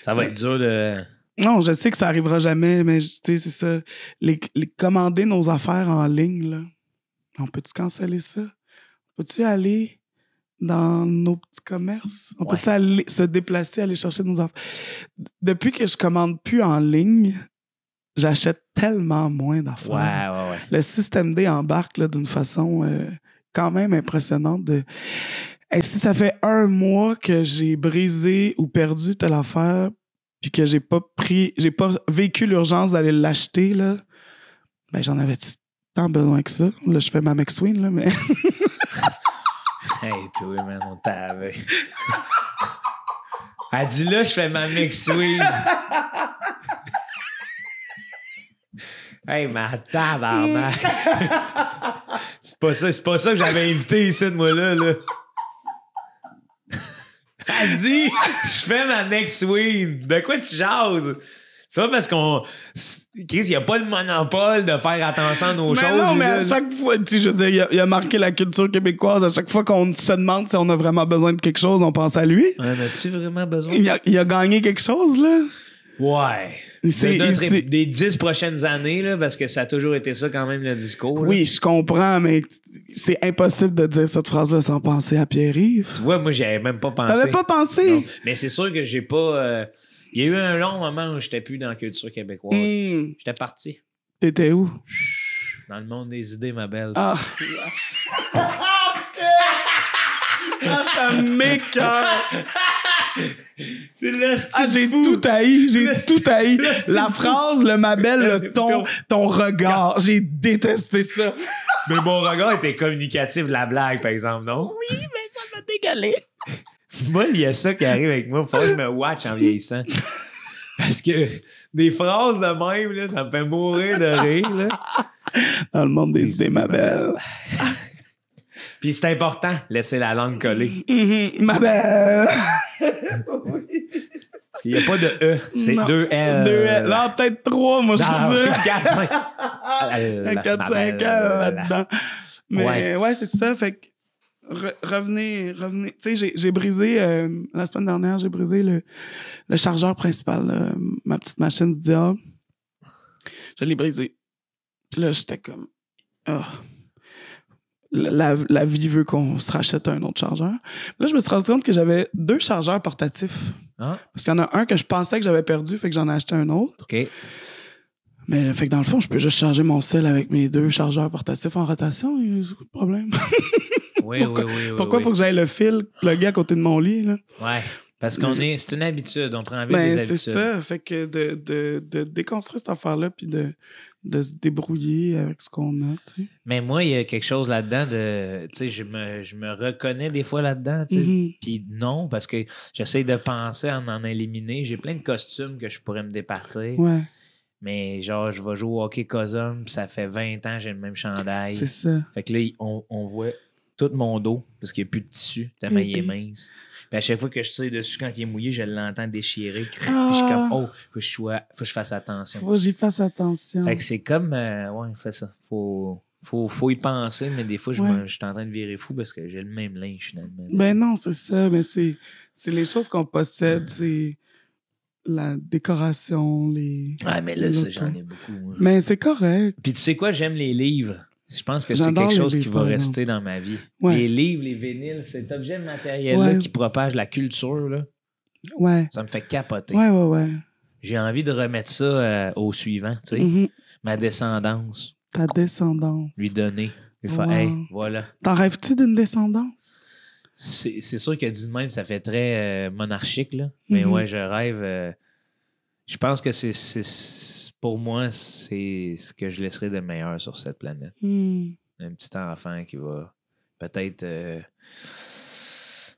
Speaker 1: Ça va être dur de...
Speaker 2: Non, je sais que ça arrivera jamais, mais tu sais, c'est ça. Les commander nos affaires en ligne, là. On peut-tu canceller ça? On peut-tu aller dans nos petits commerces? On peut-tu aller se déplacer, aller chercher nos affaires? Depuis que je commande plus en ligne, j'achète tellement moins d'affaires.
Speaker 1: Ouais.
Speaker 2: Le système D embarque là, d'une façon quand même impressionnante. Et si ça fait 1 mois que j'ai brisé ou perdu telle affaire, puis que j'ai pas vécu l'urgence d'aller l'acheter, là, ben j'en avais tant besoin que ça. Là, je fais ma McSween, là, mais...
Speaker 1: Hey, toi, man, on t'avait. Elle dit là, je fais ma McSween. Hey, ma tabarnak. C'est pas ça que j'avais invité ici, moi, là. Elle dit, je fais ma McSween. De quoi tu jases? C'est pas parce qu'on... Chris, il n'y a pas le monopole de faire attention à nos choses.
Speaker 2: Non, mais à chaque fois, tu sais, je veux dire, il a marqué la culture québécoise. À chaque fois qu'on se demande si on a vraiment besoin de quelque chose, on pense à lui.
Speaker 1: En as-tu vraiment besoin?
Speaker 2: Il a gagné quelque chose, là.
Speaker 1: Ouais. Des 10 prochaines années, là, parce que ça a toujours été ça quand même, le discours. Là.
Speaker 2: Oui, je comprends, mais c'est impossible de dire cette phrase-là sans penser à Pierre-Yves.
Speaker 1: Tu vois, moi, j'avais même pas pensé.
Speaker 2: T'avais pas pensé?
Speaker 1: Non. Mais c'est sûr que j'ai pas... Il y a eu un long moment où j'étais plus dans la culture québécoise. J'étais parti.
Speaker 2: T'étais où?
Speaker 1: Dans le monde des idées, ma belle.
Speaker 2: Ah, ça m'écoeure!
Speaker 1: C'est le
Speaker 2: j'ai tout haï, La phrase, le ma belle, le ton regard, j'ai détesté ça.
Speaker 1: Mais mon regard était communicatif de la blague, par exemple, non?
Speaker 3: Oui, mais ça m'a dégueulé.
Speaker 1: Moi, il y a ça qui arrive avec moi. Faut que je me watch en vieillissant. Parce que des phrases de même, là, ça me fait mourir de rire. Là.
Speaker 2: Dans le monde des idées, ma belle.
Speaker 1: Puis c'est important, laisser la langue coller.
Speaker 2: Ma belle.
Speaker 1: Parce qu'il n'y a pas de E, c'est 2 L.
Speaker 2: 2 L. Non, peut-être 3, moi, je veux dire.
Speaker 1: 4-5
Speaker 2: 4-5 là-dedans. Mais ouais, c'est ça. Fait que revenez. Tu sais, j'ai brisé, la semaine dernière, j'ai brisé le chargeur principal, ma petite machine du diable. Je l'ai brisé. Puis là, j'étais comme... Oh. La vie veut qu'on se rachète un autre chargeur. Là, je me suis rendu compte que j'avais 2 chargeurs portatifs.
Speaker 1: Ah.
Speaker 2: Parce qu'il y en a un que je pensais que j'avais perdu, fait que j'en ai acheté un autre.
Speaker 1: OK.
Speaker 2: Mais fait que dans le fond, je peux juste charger mon cell avec mes 2 chargeurs portatifs en rotation. C'est quoi le problème?
Speaker 1: Oui.
Speaker 2: Pourquoi faut que j'aille le fil plugué à côté de mon lit, là?
Speaker 1: Ouais. Parce c'est une habitude, on prend vite des habitudes.
Speaker 2: C'est ça. Fait que de déconstruire cette affaire-là puis de se débrouiller avec ce qu'on a, tu sais.
Speaker 1: Mais moi, il y a quelque chose là-dedans de... Tu sais, je me reconnais des fois là-dedans, tu sais. Puis non, parce que j'essaie de penser à en éliminer. J'ai plein de costumes que je pourrais me départir.
Speaker 2: Ouais.
Speaker 1: Mais genre, je vais jouer au hockey Cosum, ça fait 20 ans que j'ai le même chandail.
Speaker 2: C'est ça.
Speaker 1: Fait que là, on voit tout mon dos, parce qu'il n'y a plus de tissu, tellement il est mince. Puis à chaque fois que je tire dessus, quand il est mouillé, je l'entends déchirer. Puis je suis comme, faut que je fasse attention.
Speaker 2: Faut que j'y fasse attention.
Speaker 1: Fait que c'est comme, fais ça. Faut y penser, mais des fois, je suis en train de virer fou parce que j'ai le même linge, finalement.
Speaker 2: Ben non, c'est ça, mais c'est les choses qu'on possède, c'est la décoration, les...
Speaker 1: Ouais, mais là, ça, j'en ai beaucoup. Hein.
Speaker 2: Mais c'est correct.
Speaker 1: Puis tu sais quoi, j'aime les livres. Je pense que
Speaker 2: J'adore
Speaker 1: c'est quelque chose
Speaker 2: les
Speaker 1: qui
Speaker 2: livres,
Speaker 1: va rester dans ma vie.
Speaker 2: Ouais.
Speaker 1: Les livres, les vinyles, cet objet matériel-là qui propage la culture, là, ça me fait capoter.
Speaker 2: Ouais.
Speaker 1: J'ai envie de remettre ça au suivant, tu sais. Ma descendance.
Speaker 2: Ta descendance.
Speaker 1: Lui donner. Lui faire, hey, voilà.
Speaker 2: T'en rêves-tu d'une descendance?
Speaker 1: C'est sûr que dit de même, ça fait très monarchique, là. Mais ouais, je rêve... je pense que pour moi, c'est ce que je laisserai de meilleur sur cette planète. Un petit enfant qui va peut-être...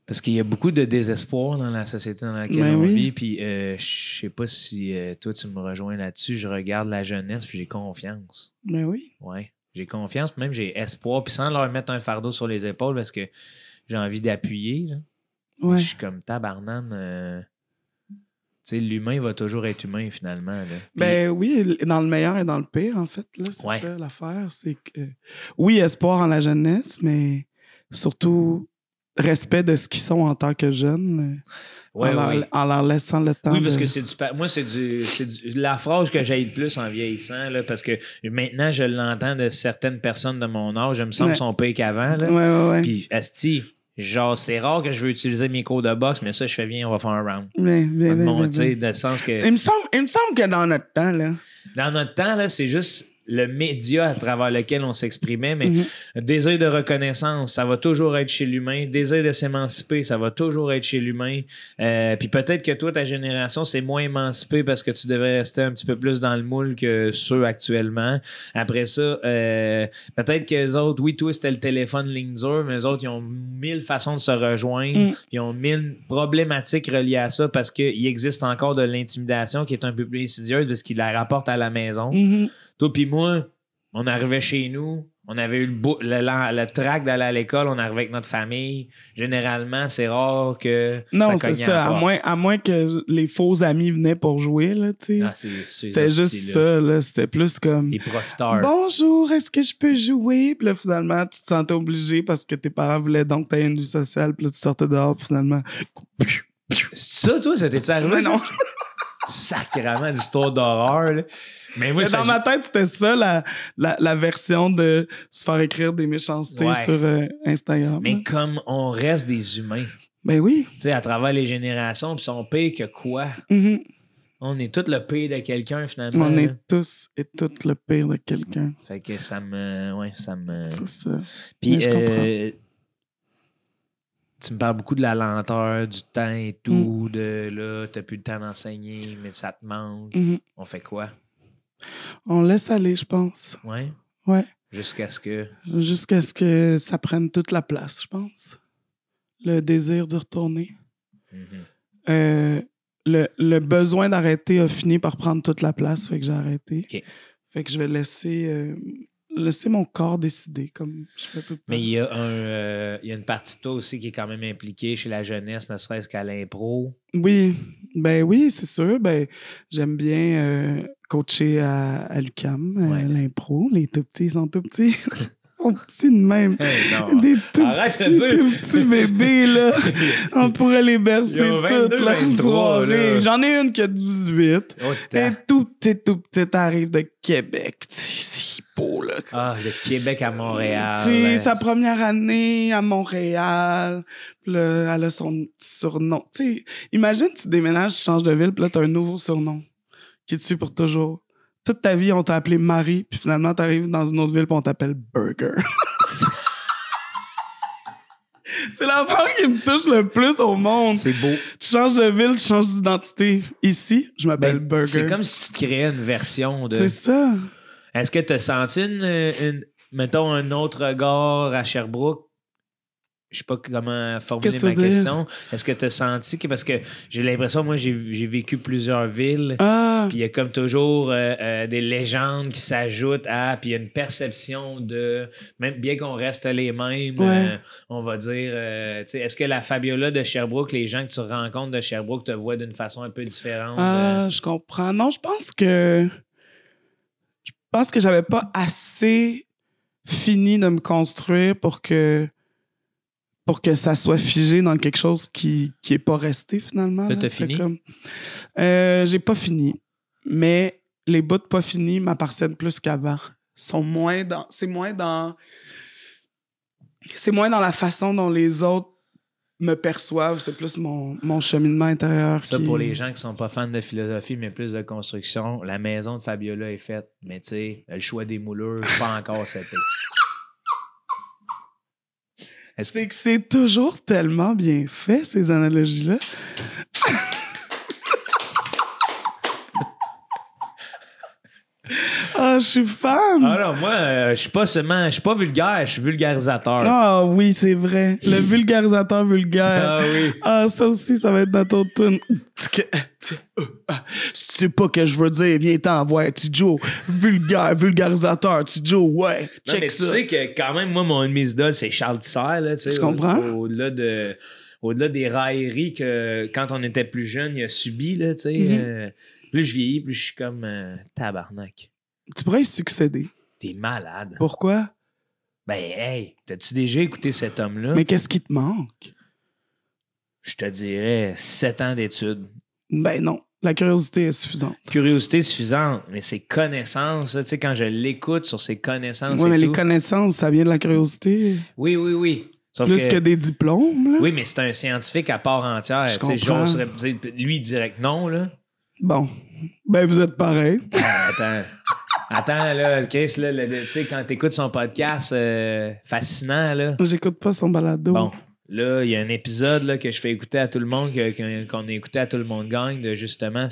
Speaker 1: parce qu'il y a beaucoup de désespoir dans la société dans laquelle on vit. Puis je sais pas si toi, tu me rejoins là-dessus. Je regarde la jeunesse puis j'ai confiance.
Speaker 2: Ben oui.
Speaker 1: Ouais. J'ai confiance, même j'ai espoir. Puis sans leur mettre un fardeau sur les épaules parce que j'ai envie d'appuyer. Là.
Speaker 2: Ouais.
Speaker 1: Je suis comme tabarnane... Tu sais, l'humain va toujours être humain, finalement. Là. Puis...
Speaker 2: Ben oui, dans le meilleur et dans le pire, en fait. Là, c'est ça l'affaire. C'est que, oui, espoir en la jeunesse, mais surtout respect de ce qu'ils sont en tant que jeunes. En leur laissant le temps.
Speaker 1: Oui, parce que moi, c'est la phrase que j'ai le plus en vieillissant, là, parce que maintenant, je l'entends de certaines personnes de mon âge. Je me sens qu'ils sont pires qu'avant.
Speaker 2: Ouais.
Speaker 1: Puis, asti... Genre, c'est rare que je veux utiliser mes cours de boxe, mais ça, je fais bien, on va faire un round. Dans le sens que...
Speaker 2: Il me semble que dans notre temps, là...
Speaker 1: Dans notre temps, là, c'est juste le média à travers lequel on s'exprimait, mais désir de reconnaissance, ça va toujours être chez l'humain. Désir de s'émanciper, ça va toujours être chez l'humain. Puis peut-être que toi, ta génération, c'est moins émancipé parce que tu devrais rester un petit peu plus dans le moule que ceux actuellement. Après ça, peut-être que les autres, oui, toi, c'était le téléphone ligne dure, mais les autres, ils ont 1000 façons de se rejoindre. Ils ont 1000 problématiques reliées à ça parce qu'il existe encore de l'intimidation qui est un peu plus insidieuse parce qu'il la rapporte à la maison. Toi puis moi, on arrivait chez nous, on avait eu le trac d'aller à l'école, on arrivait avec notre famille. Généralement, c'est rare que
Speaker 2: non, c'est ça. À moins que les faux amis venaient pour jouer, là, tu sais. C'était juste ça, là. C'était plus comme...
Speaker 1: Les profiteurs.
Speaker 2: Bonjour, est-ce que je peux jouer? Puis là, finalement, tu te sentais obligé parce que tes parents voulaient donc que tu aies une vie sociale. Puis là, tu sortais dehors, puis finalement...
Speaker 1: Ça, toi, ça t'est arrivé?
Speaker 2: Non.
Speaker 1: sacrément d'histoires d'horreur. Là. Mais moi,
Speaker 2: Mais dans ma tête, c'était ça, la version de se faire écrire des méchancetés sur Instagram.
Speaker 1: Mais
Speaker 2: là.
Speaker 1: comme on reste des humains,
Speaker 2: Ben oui.
Speaker 1: tu sais, à travers les générations, puis sont pires que quoi?
Speaker 2: Mm-hmm.
Speaker 1: On est tous le pire de quelqu'un, finalement.
Speaker 2: On est tous et toutes le pire de quelqu'un.
Speaker 1: Fait que ça me... Ouais, ça me...
Speaker 2: C'est ça.
Speaker 1: Puis,
Speaker 2: je comprends.
Speaker 1: tu me parles beaucoup de la lenteur, du temps et tout, de là, t'as plus le temps d'enseigner, mais ça te manque.
Speaker 2: Mm-hmm.
Speaker 1: On fait quoi?
Speaker 2: On laisse aller, je pense.
Speaker 1: Ouais?
Speaker 2: Ouais.
Speaker 1: Jusqu'à ce que...
Speaker 2: Jusqu'à ce que ça prenne toute la place, je pense. Le désir d'y retourner.
Speaker 1: Mm-hmm.
Speaker 2: Le besoin d'arrêter a fini par prendre toute la place, fait que j'ai arrêté.
Speaker 1: OK.
Speaker 2: Fait que je vais laisser mon corps décider, comme je fais tout le temps.
Speaker 1: Mais il y a une partie de toi aussi qui est quand même impliquée chez la jeunesse, ne serait-ce qu'à l'impro.
Speaker 2: Oui, ben oui, c'est sûr. Ben, j'aime bien coacher à l'UQAM, l'impro. Les tout petits sont tout petits. Ils sont petits de même.
Speaker 1: Hey, non.
Speaker 2: Des tout
Speaker 1: Arrête
Speaker 2: petits,
Speaker 1: de dire.
Speaker 2: tout petits bébés, là. On pourrait les bercer
Speaker 1: Ils ont 22,
Speaker 2: toute la
Speaker 1: 23,
Speaker 2: soirée.
Speaker 1: là.
Speaker 2: J'en ai une qui a 18.
Speaker 1: Oh,
Speaker 2: Et tout petit arrive de Québec. C'est beau, là.
Speaker 1: Ah, de Québec à Montréal.
Speaker 2: C'est sa première année à Montréal. Puis là, elle a son petit surnom. T'sais, imagine, tu déménages, tu changes de ville, puis là, t'as un nouveau surnom qui te suit pour toujours. Toute ta vie, on t'a appelé Marie, puis finalement, t'arrives dans une autre ville, puis on t'appelle Burger. C'est l'affaire qui me touche le plus au monde.
Speaker 1: C'est beau.
Speaker 2: Tu changes de ville, tu changes d'identité. Ici, je m'appelle Burger.
Speaker 1: C'est comme si tu te créais une version de...
Speaker 2: C'est ça.
Speaker 1: Est-ce que tu as senti mettons, un autre regard à Sherbrooke? Je sais pas comment formuler
Speaker 2: Qu'est-ce que
Speaker 1: ma
Speaker 2: tu veux dire?
Speaker 1: question. Est-ce que tu as senti que... Parce que j'ai l'impression, moi, j'ai vécu plusieurs villes.
Speaker 2: Ah,
Speaker 1: Puis il y a comme toujours des légendes qui s'ajoutent à... Puis il y a une perception de... Même bien qu'on reste les mêmes,
Speaker 2: Ouais.
Speaker 1: on va dire... tu sais, est-ce que la Fabiola de Sherbrooke, les gens que tu rencontres de Sherbrooke te voient d'une façon un peu différente?
Speaker 2: je comprends. Non, je pense que j'avais pas assez fini de me construire pour que ça soit figé dans quelque chose qui est pas resté finalement.
Speaker 1: Là, t'as
Speaker 2: C'était
Speaker 1: fini?
Speaker 2: comme... j'ai pas fini. Mais les bouts pas finis m'appartiennent plus qu'avant. C'est moins dans la façon dont les autres me perçoivent. C'est plus mon cheminement intérieur.
Speaker 1: Ça,
Speaker 2: qui...
Speaker 1: pour les gens qui sont pas fans de philosophie, mais plus de construction, la maison de Fabiola est faite. Mais tu sais, le choix des moulures, pas encore cet été.
Speaker 2: C'est que c'est toujours tellement bien fait, ces analogies-là. Ah, je suis fan!
Speaker 1: Ah non, moi, je suis pas vulgaire, je suis vulgarisateur.
Speaker 2: Ah oui, c'est vrai. Le vulgarisateur vulgaire.
Speaker 1: Ah oui.
Speaker 2: Ah, ça aussi, ça va être dans ton tune. Si tu sais pas que je veux dire, viens-t'en voir, Tidjo. Vulgarisateur, Tidjo, ouais.
Speaker 1: Non, mais tu sais que quand même, moi, mon ennemi idole, c'est Charles Tisser. Là, tu sais,
Speaker 2: Je comprends.
Speaker 1: Au-delà des railleries que quand on était plus jeune, il a subi, là, tu sais. Plus je vieillis, plus je suis comme tabarnak.
Speaker 2: Tu pourrais y succéder.
Speaker 1: T'es malade.
Speaker 2: Pourquoi?
Speaker 1: Ben, hey, t'as-tu déjà écouté cet homme-là?
Speaker 2: Mais qu'est-ce qui te manque?
Speaker 1: Je te dirais 7 ans d'études.
Speaker 2: Ben non. La curiosité est suffisante.
Speaker 1: Curiosité suffisante, mais ses connaissances, tu sais, quand je l'écoute sur ses connaissances
Speaker 2: Oui, mais
Speaker 1: et
Speaker 2: les
Speaker 1: tout.
Speaker 2: connaissances, ça vient de la curiosité.
Speaker 1: Oui. Sauf
Speaker 2: Plus que des diplômes, là.
Speaker 1: Oui, mais c'est un scientifique à part entière.
Speaker 2: Je
Speaker 1: Tu sais,
Speaker 2: comprends.
Speaker 1: lui, il dirait que non, là.
Speaker 2: Bon. Ben, vous êtes pareil.
Speaker 1: Attends, là, Chris, là, tu sais, quand t'écoutes son podcast fascinant, là.
Speaker 2: J'écoute pas son balado.
Speaker 1: Bon, là, il y a un épisode là, que je fais écouter à tout le monde, qu'on a écouté à Tout le monde gagne, de justement,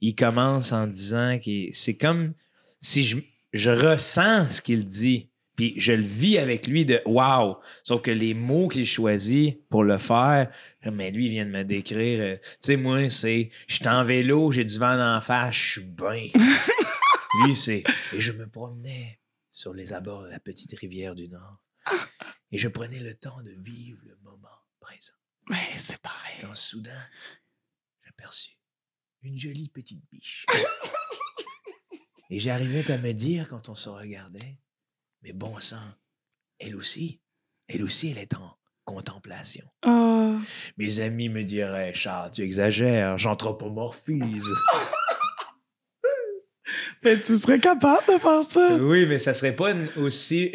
Speaker 1: il commence en disant que c'est comme si je ressens ce qu'il dit, puis je le vis avec lui de wow. Sauf que les mots qu'il choisit pour le faire, mais lui, il vient de me décrire. Tu sais, moi, c'est je suis en vélo, j'ai du vent d'en face, je suis bien. Lui, c'est et je me promenais sur les abords de la petite rivière du Nord. Et je prenais le temps de vivre le moment présent.
Speaker 2: Mais c'est pareil.
Speaker 1: Quand soudain, j'aperçus une jolie petite biche. Et j'arrivais à me dire, quand on se regardait, mais bon sang, elle aussi, elle est en contemplation.
Speaker 2: Ah.
Speaker 1: Mes amis me diraient, Charles, tu exagères, j'anthropomorphise.
Speaker 2: Mais tu serais capable de faire ça?
Speaker 1: Oui, mais ça serait pas aussi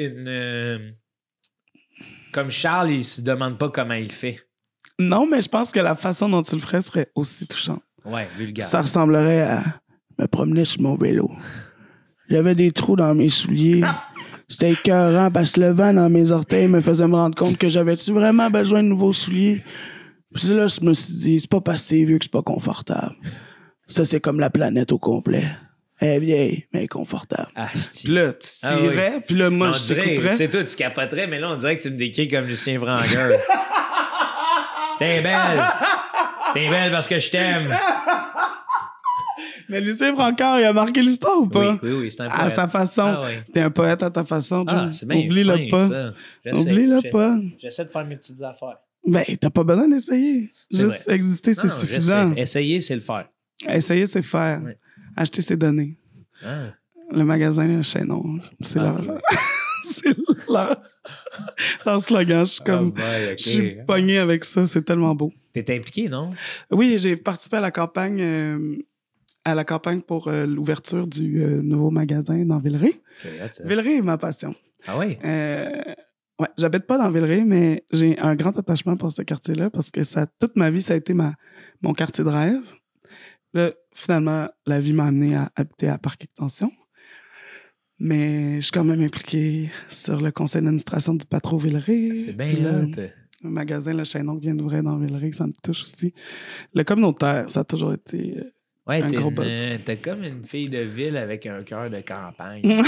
Speaker 1: comme Charles, il se demande pas comment il fait.
Speaker 2: Non, mais je pense que la façon dont tu le ferais serait aussi touchante.
Speaker 1: Ouais, vulgaire.
Speaker 2: Ça ressemblerait à me promener sur mon vélo. J'avais des trous dans mes souliers. C'était écœurant parce que le vent dans mes orteils me faisait me rendre compte que j'avais-tu vraiment besoin de nouveaux souliers? Puis là, je me suis dit, c'est pas parce que c'est vieux que c'est pas confortable. Ça, c'est comme la planète au complet. Elle est vieille, mais elle est confortable.
Speaker 1: Ah,
Speaker 2: Puis là, tu tirais, puis là, moi, je t'écouterais.
Speaker 1: C'est toi, tu capoterais, mais là, on dirait que tu me décris comme Lucien Frangueur. T'es belle! T'es belle parce que je t'aime!
Speaker 2: Mais Lucien Francoeur, il a marqué l'histoire ou pas?
Speaker 1: Oui, c'est un poète.
Speaker 2: À sa façon.
Speaker 1: Ah, oui.
Speaker 2: T'es un poète à ta façon, John.
Speaker 1: Ah, c'est bien
Speaker 2: Oublie-le
Speaker 1: fin,
Speaker 2: pas.
Speaker 1: ça.
Speaker 2: Oublie-le pas.
Speaker 1: J'essaie de faire mes petites affaires.
Speaker 2: Ben, t'as pas besoin d'essayer.
Speaker 1: C'est
Speaker 2: Juste
Speaker 1: vrai.
Speaker 2: exister, c'est suffisant.
Speaker 1: Essayer, c'est le faire.
Speaker 2: Essayer, c'est faire.
Speaker 1: Ouais.
Speaker 2: Acheter, c'est donner.
Speaker 1: Ah.
Speaker 2: Le magasin, le chaînon. C'est
Speaker 1: Ah,
Speaker 2: leur...
Speaker 1: ok.
Speaker 2: c'est leur slogan. Je suis comme...
Speaker 1: boy, ok.
Speaker 2: Je suis pogné avec ça. C'est tellement beau.
Speaker 1: T'es impliqué, non?
Speaker 2: Oui, j'ai participé à la campagne pour l'ouverture du nouveau magasin dans Villeray.
Speaker 1: C'est vrai, ça.
Speaker 2: Villeray est ma passion.
Speaker 1: Ah oui?
Speaker 2: Ouais, j'habite pas dans Villeray, mais j'ai un grand attachement pour ce quartier-là parce que toute ma vie, ça a été mon quartier de rêve. Là, finalement, la vie m'a amené à habiter à Parc Extension. Mais je suis quand même impliqué sur le conseil d'administration du Patro Villeray.
Speaker 1: C'est bien
Speaker 2: Puis
Speaker 1: là.
Speaker 2: le magasin Le Chaînon qui vient d'ouvrir dans Villeray, ça me touche aussi. Le communautaire, ça a toujours été
Speaker 1: Ouais,
Speaker 2: un gros buzz.
Speaker 1: t'es comme une fille de ville avec un cœur de campagne.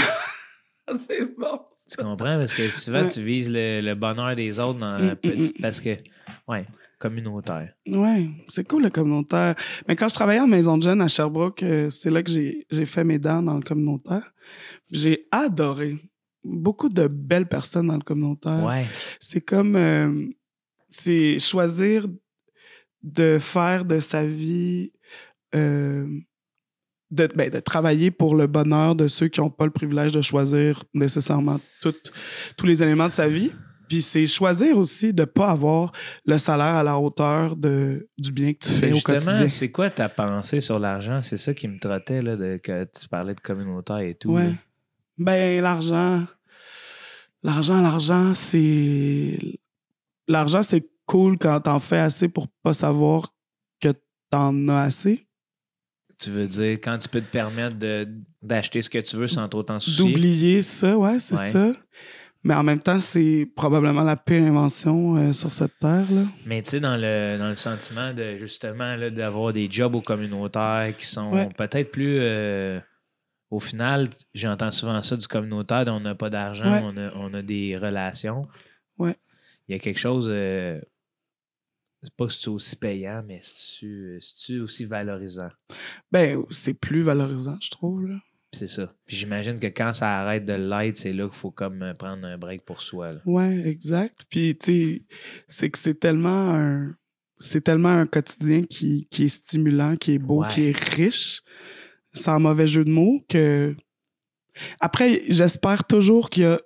Speaker 2: C'est bon.
Speaker 1: Tu comprends? Parce que souvent, tu vises le bonheur des autres dans la petite... Parce que, ouais, communautaire.
Speaker 2: Ouais, c'est cool le communautaire. Mais quand je travaillais en maison de jeunes à Sherbrooke, c'est là que j'ai fait mes dents dans le communautaire. J'ai adoré. Beaucoup de belles personnes dans le communautaire.
Speaker 1: Ouais.
Speaker 2: C'est comme... c'est choisir de faire de sa vie... de travailler pour le bonheur de ceux qui n'ont pas le privilège de choisir nécessairement tous les éléments de sa vie. Puis c'est choisir aussi de ne pas avoir le salaire à la hauteur du bien que tu fais au quotidien.
Speaker 1: C'est quoi ta pensée sur l'argent? C'est ça qui me trottait, là, que tu parlais de communautaire et tout.
Speaker 2: Ouais.
Speaker 1: Là.
Speaker 2: Ben, l'argent, c'est... L'argent, c'est cool quand t'en fais assez pour pas savoir que t'en as assez.
Speaker 1: Tu veux dire, quand tu peux te permettre d'acheter ce que tu veux sans trop t'en soucier?
Speaker 2: D'oublier ça, ouais, c'est ça. Mais en même temps, c'est probablement la pire invention sur cette terre, là.
Speaker 1: Mais tu sais, dans le sentiment de justement là, d'avoir des jobs au communautaire qui sont peut-être plus... au final, j'entends souvent ça du communautaire, on n'a pas d'argent, on a des relations.
Speaker 2: Ouais.
Speaker 1: Il y a quelque chose... c'est pas si c'est aussi payant, mais c'est-tu aussi valorisant?
Speaker 2: Ben, c'est plus valorisant, je trouve, là.
Speaker 1: C'est ça. Puis j'imagine que quand ça arrête de l'être, c'est là qu'il faut comme prendre un break pour soi. Là.
Speaker 2: Ouais, exact. Puis, tu sais, c'est que c'est tellement un quotidien qui est stimulant, qui est beau, qui est riche, sans mauvais jeu de mots, que... Après, j'espère toujours qu'il y a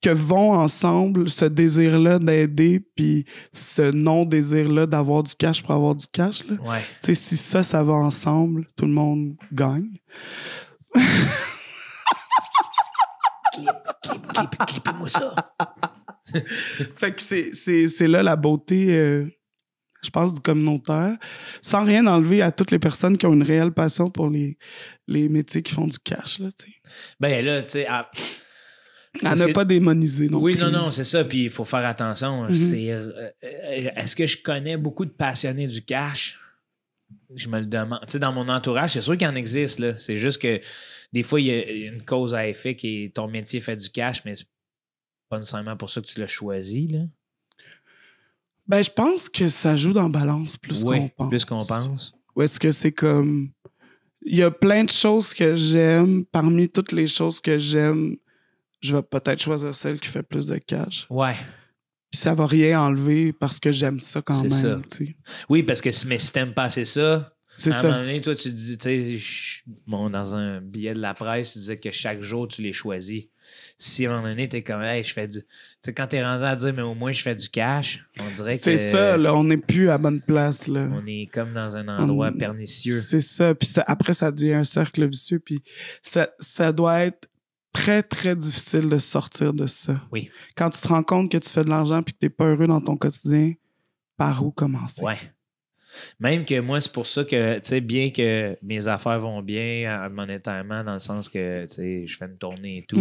Speaker 2: que vont ensemble ce désir-là d'aider puis ce non-désir-là d'avoir du cash pour avoir du cash. Là.
Speaker 1: Ouais.
Speaker 2: Tu sais, si ça va ensemble, tout le monde gagne.
Speaker 1: Clippez-moi ça.
Speaker 2: Fait que c'est là la beauté, je pense, du communautaire. Sans rien enlever à toutes les personnes qui ont une réelle passion pour les métiers qui font du cash. Là, t'sais.
Speaker 1: Ben là, tu sais...
Speaker 2: À ne pas démoniser non plus.
Speaker 1: Non, c'est ça. Puis il faut faire attention. Est-ce que je connais beaucoup de passionnés du cash? Je me le demande. Tu sais, dans mon entourage, c'est sûr qu'il en existe. Là. C'est juste que des fois, il y a une cause à effet qui est ton métier fait du cash, mais c'est pas nécessairement pour ça que tu l'as choisi. Là.
Speaker 2: Ben, je pense que ça joue dans balance plus qu'on pense.
Speaker 1: Plus qu'on pense.
Speaker 2: Ou est-ce que c'est comme... Il y a plein de choses que j'aime. Parmi toutes les choses que j'aime, je vais peut-être choisir celle qui fait plus de cash.
Speaker 1: Ouais.
Speaker 2: Puis ça va rien enlever parce que j'aime ça quand même.
Speaker 1: Ça.
Speaker 2: T'sais.
Speaker 1: Oui, parce que mais si t'aimes pas assez ça,
Speaker 2: C'est
Speaker 1: À un
Speaker 2: ça.
Speaker 1: moment donné, toi, tu dis, tu sais, dans un billet de la presse, tu disais que chaque jour, tu les choisis. Si à un moment donné, t'es comme, hey, je fais du. Tu sais, quand t'es rendu à dire, mais au moins, je fais du cash, on dirait que.
Speaker 2: C'est ça, là, on n'est plus à bonne place, là.
Speaker 1: On est comme dans un endroit pernicieux.
Speaker 2: C'est ça. Puis après, ça devient un cercle vicieux. Puis ça doit être très, très difficile de sortir de ça.
Speaker 1: Oui.
Speaker 2: Quand tu te rends compte que tu fais de l'argent puis que tu n'es pas heureux dans ton quotidien, par où commencer?
Speaker 1: Ouais. Même que moi, c'est pour ça que, tu sais, bien que mes affaires vont bien monétairement, dans le sens que, tu sais, je fais une tournée et tout,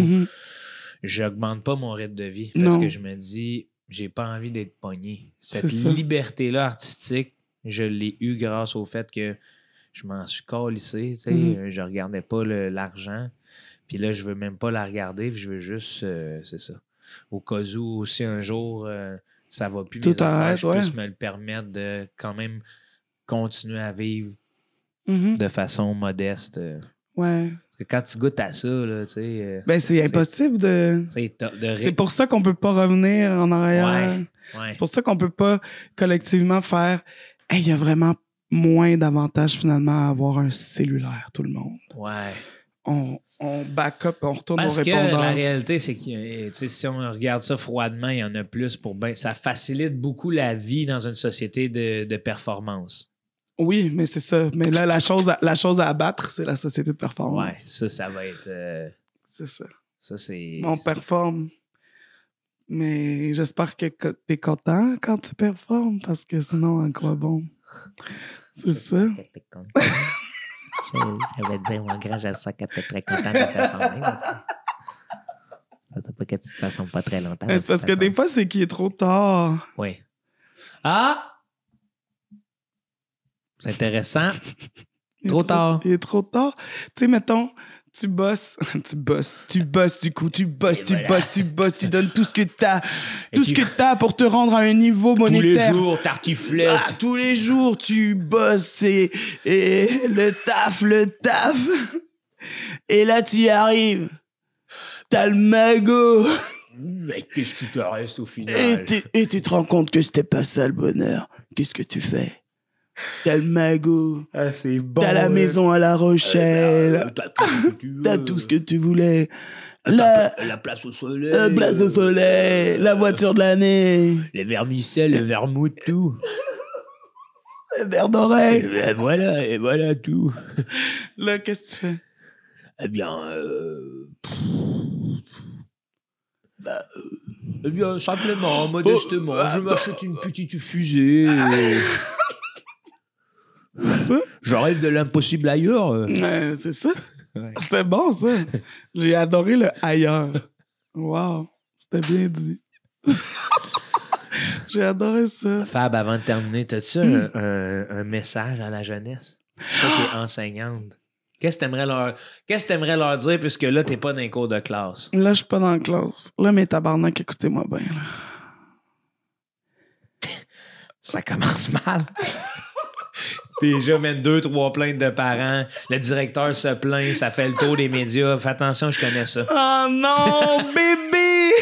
Speaker 1: j'augmente pas mon rythme de vie parce que je me dis, j'ai pas envie d'être pogné. Cette liberté-là artistique, je l'ai eue grâce au fait que je m'en suis calissé, tu sais, je regardais pas l'argent, puis là, je veux même pas la regarder, puis je veux juste, c'est ça. Au cas où aussi un jour, ça va plus,
Speaker 2: tout
Speaker 1: mes affaires,
Speaker 2: arrête,
Speaker 1: je puisse me le permettre de quand même continuer à vivre de façon modeste.
Speaker 2: Ouais.
Speaker 1: Parce que quand tu goûtes à ça, là, tu sais...
Speaker 2: Ben, c'est impossible de... C'est pour ça qu'on peut pas revenir en arrière.
Speaker 1: Ouais.
Speaker 2: C'est pour ça qu'on peut pas collectivement faire... Hey, il y a vraiment moins d'avantages finalement à avoir un cellulaire, tout le monde.
Speaker 1: Ouais.
Speaker 2: On back up, on retourne
Speaker 1: Parce
Speaker 2: au répondeur.
Speaker 1: Parce que la réalité, c'est que si on regarde ça froidement, il y en a plus pour bien... Ça facilite beaucoup la vie dans une société de performance.
Speaker 2: Oui, mais c'est ça. Mais là, la chose à abattre, c'est la société de performance.
Speaker 1: Ouais, ça va être...
Speaker 2: C'est ça.
Speaker 1: Ça, c'est...
Speaker 2: On performe. Mais j'espère que t'es content quand tu performes, parce que sinon, à quoi bon? C'est ça.
Speaker 4: Je vais dire, mon grand, j'espère que tu es très content de performer. Ça ne pas que tu ne performes pas très longtemps.
Speaker 2: C'est parce que des fois, c'est qu'il est trop tard.
Speaker 1: Oui. Ah! C'est intéressant. Trop tard.
Speaker 2: Il est trop tard. Tu sais, mettons, tu bosses du coup, tu donnes tout ce que t'as. Tout ce que t'as pour te rendre à un niveau monétaire.
Speaker 1: Tous les jours, tartiflette.
Speaker 2: Ah, tous les jours, tu bosses et le taf. Et là, tu y arrives. T'as le magot.
Speaker 1: Mais qu'est-ce qui te reste au final?
Speaker 2: Et tu te rends compte que c'était pas ça le bonheur. Qu'est-ce que tu fais? T'as le magot.
Speaker 1: Ah, c'est bon.
Speaker 2: T'as la maison à La Rochelle. T'as tout ce que tu voulais.
Speaker 1: La place au soleil.
Speaker 2: La place au soleil. La voiture de l'année.
Speaker 1: Les vermicelles, le vermouth, tout.
Speaker 2: Le verre d'oreille.
Speaker 1: Et voilà tout.
Speaker 2: Là, qu'est-ce que tu fais?
Speaker 1: Eh bien, simplement, modestement, je m'achète une petite fusée. Je rêve de l'impossible ailleurs.
Speaker 2: C'est ça.
Speaker 1: Ouais.
Speaker 2: C'était bon, ça. J'ai adoré le ailleurs. Wow. C'était bien dit. J'ai adoré ça.
Speaker 1: Fab, avant de terminer, t'as-tu un message à la jeunesse? Toi qui es enseignante. Qu'est-ce que t'aimerais leur dire puisque là, t'es pas dans les cours de classe?
Speaker 2: Là, je suis pas dans la classe. Là, mes tabarnak, écoutez-moi bien. Là.
Speaker 1: Ça commence mal. Déjà, même 2-3 plaintes de parents. Le directeur se plaint, ça fait le tour des médias. Fais attention, je connais ça.
Speaker 2: Oh non, bébé!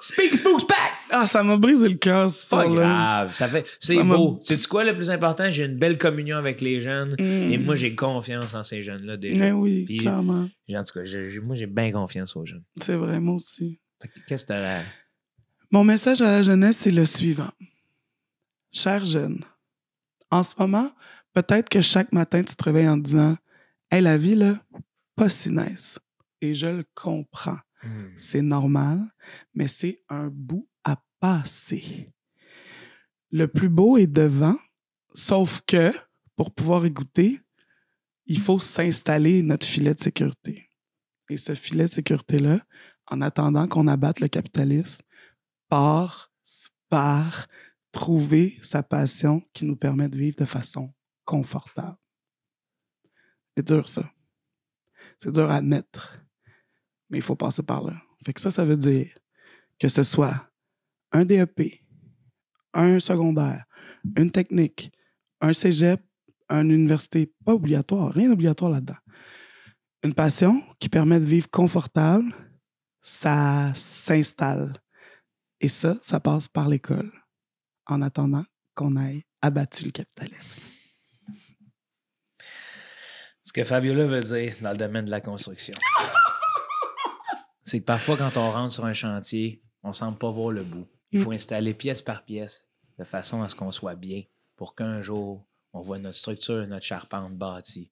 Speaker 1: Speak, spook, spack!
Speaker 2: Ah, ça m'a brisé le cœur,
Speaker 1: C'est pas grave. C'est beau. C'est quoi le plus important? J'ai une belle communion avec les jeunes et moi, j'ai confiance en ces jeunes-là déjà.
Speaker 2: Mais oui,
Speaker 1: puis,
Speaker 2: clairement.
Speaker 1: En tout cas, moi, j'ai bien confiance aux jeunes.
Speaker 2: C'est vrai, moi aussi.
Speaker 1: Qu'est-ce que t'aurais...
Speaker 2: Mon message à la jeunesse, c'est le suivant. Chers jeunes, en ce moment, peut-être que chaque matin, tu te réveilles en te disant « Hey, la vie, là, pas si nice. » Et je le comprends. C'est normal, mais c'est un bout à passer. Le plus beau est devant, sauf que, pour pouvoir y goûter, il faut s'installer notre filet de sécurité. Et ce filet de sécurité-là, en attendant qu'on abatte le capitalisme, passe par trouver sa passion qui nous permet de vivre de façon confortable. C'est dur, ça. C'est dur à admettre. Mais il faut passer par là. Fait que ça veut dire que ce soit un DEP, un secondaire, une technique, un cégep, une université, pas obligatoire, rien d'obligatoire là-dedans. Une passion qui permet de vivre confortable, ça s'installe. Et ça passe par l'école. En attendant qu'on ait abattu le capitalisme.
Speaker 1: Ce que Fabiola veut dire dans le domaine de la construction, c'est que parfois, quand on rentre sur un chantier, on ne semble pas voir le bout. Il faut installer pièce par pièce de façon à ce qu'on soit bien pour qu'un jour, on voit notre structure, notre charpente bâtie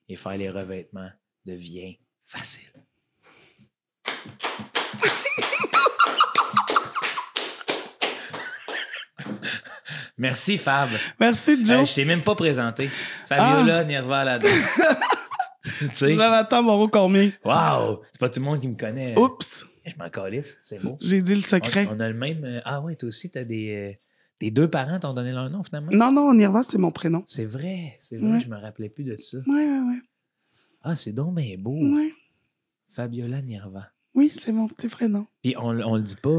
Speaker 1: et faire les revêtements devient facile. Merci, Fab.
Speaker 2: Merci, Joe.
Speaker 1: Je t'ai même pas présenté. Fabiola Nirva là-dedans. Tu sais?
Speaker 2: Jonathan Moreau-Cormier.
Speaker 1: Wow! C'est pas tout le monde qui me connaît.
Speaker 2: Oups,
Speaker 1: Je m'en calisse, c'est beau.
Speaker 2: j'ai dit le secret.
Speaker 1: On a le même. Ah ouais, toi aussi, t'as des. Tes deux parents t'ont donné leur nom, finalement?
Speaker 2: Non, Nirva, c'est mon prénom.
Speaker 1: C'est vrai,
Speaker 2: Ouais.
Speaker 1: je me rappelais plus de ça.
Speaker 2: Ouais.
Speaker 1: Ah, c'est donc bien beau.
Speaker 2: Ouais.
Speaker 1: Fabiola Nirva.
Speaker 2: Oui, c'est mon petit prénom.
Speaker 1: Puis on le dit pas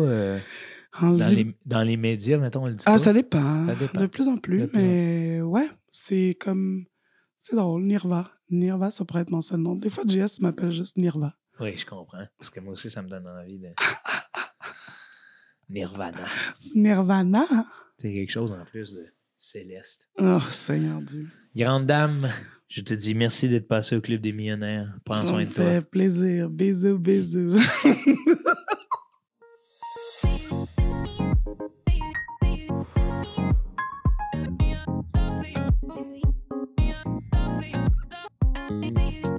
Speaker 2: On le dit...
Speaker 1: dans les médias, mettons, on le dit pas.
Speaker 2: Ah, ça dépend.
Speaker 1: Ça dépend.
Speaker 2: De plus en plus.
Speaker 1: De plus en
Speaker 2: Mais ouais, c'est comme... C'est drôle, Nirva. Nirva, ça pourrait être mon seul nom. Des fois, JS m'appelle juste Nirva.
Speaker 1: Oui, je comprends. Parce que moi aussi, ça me donne envie de... Nirvana.
Speaker 2: Nirvana?
Speaker 1: C'est quelque chose en plus de céleste.
Speaker 2: Oh, Seigneur Dieu.
Speaker 1: Grande dame, je te dis merci d'être passé au Club des millionnaires. Prends
Speaker 2: Ça
Speaker 1: soin
Speaker 2: me
Speaker 1: de toi.
Speaker 2: fait plaisir. Bisous, bisous.
Speaker 5: Baby.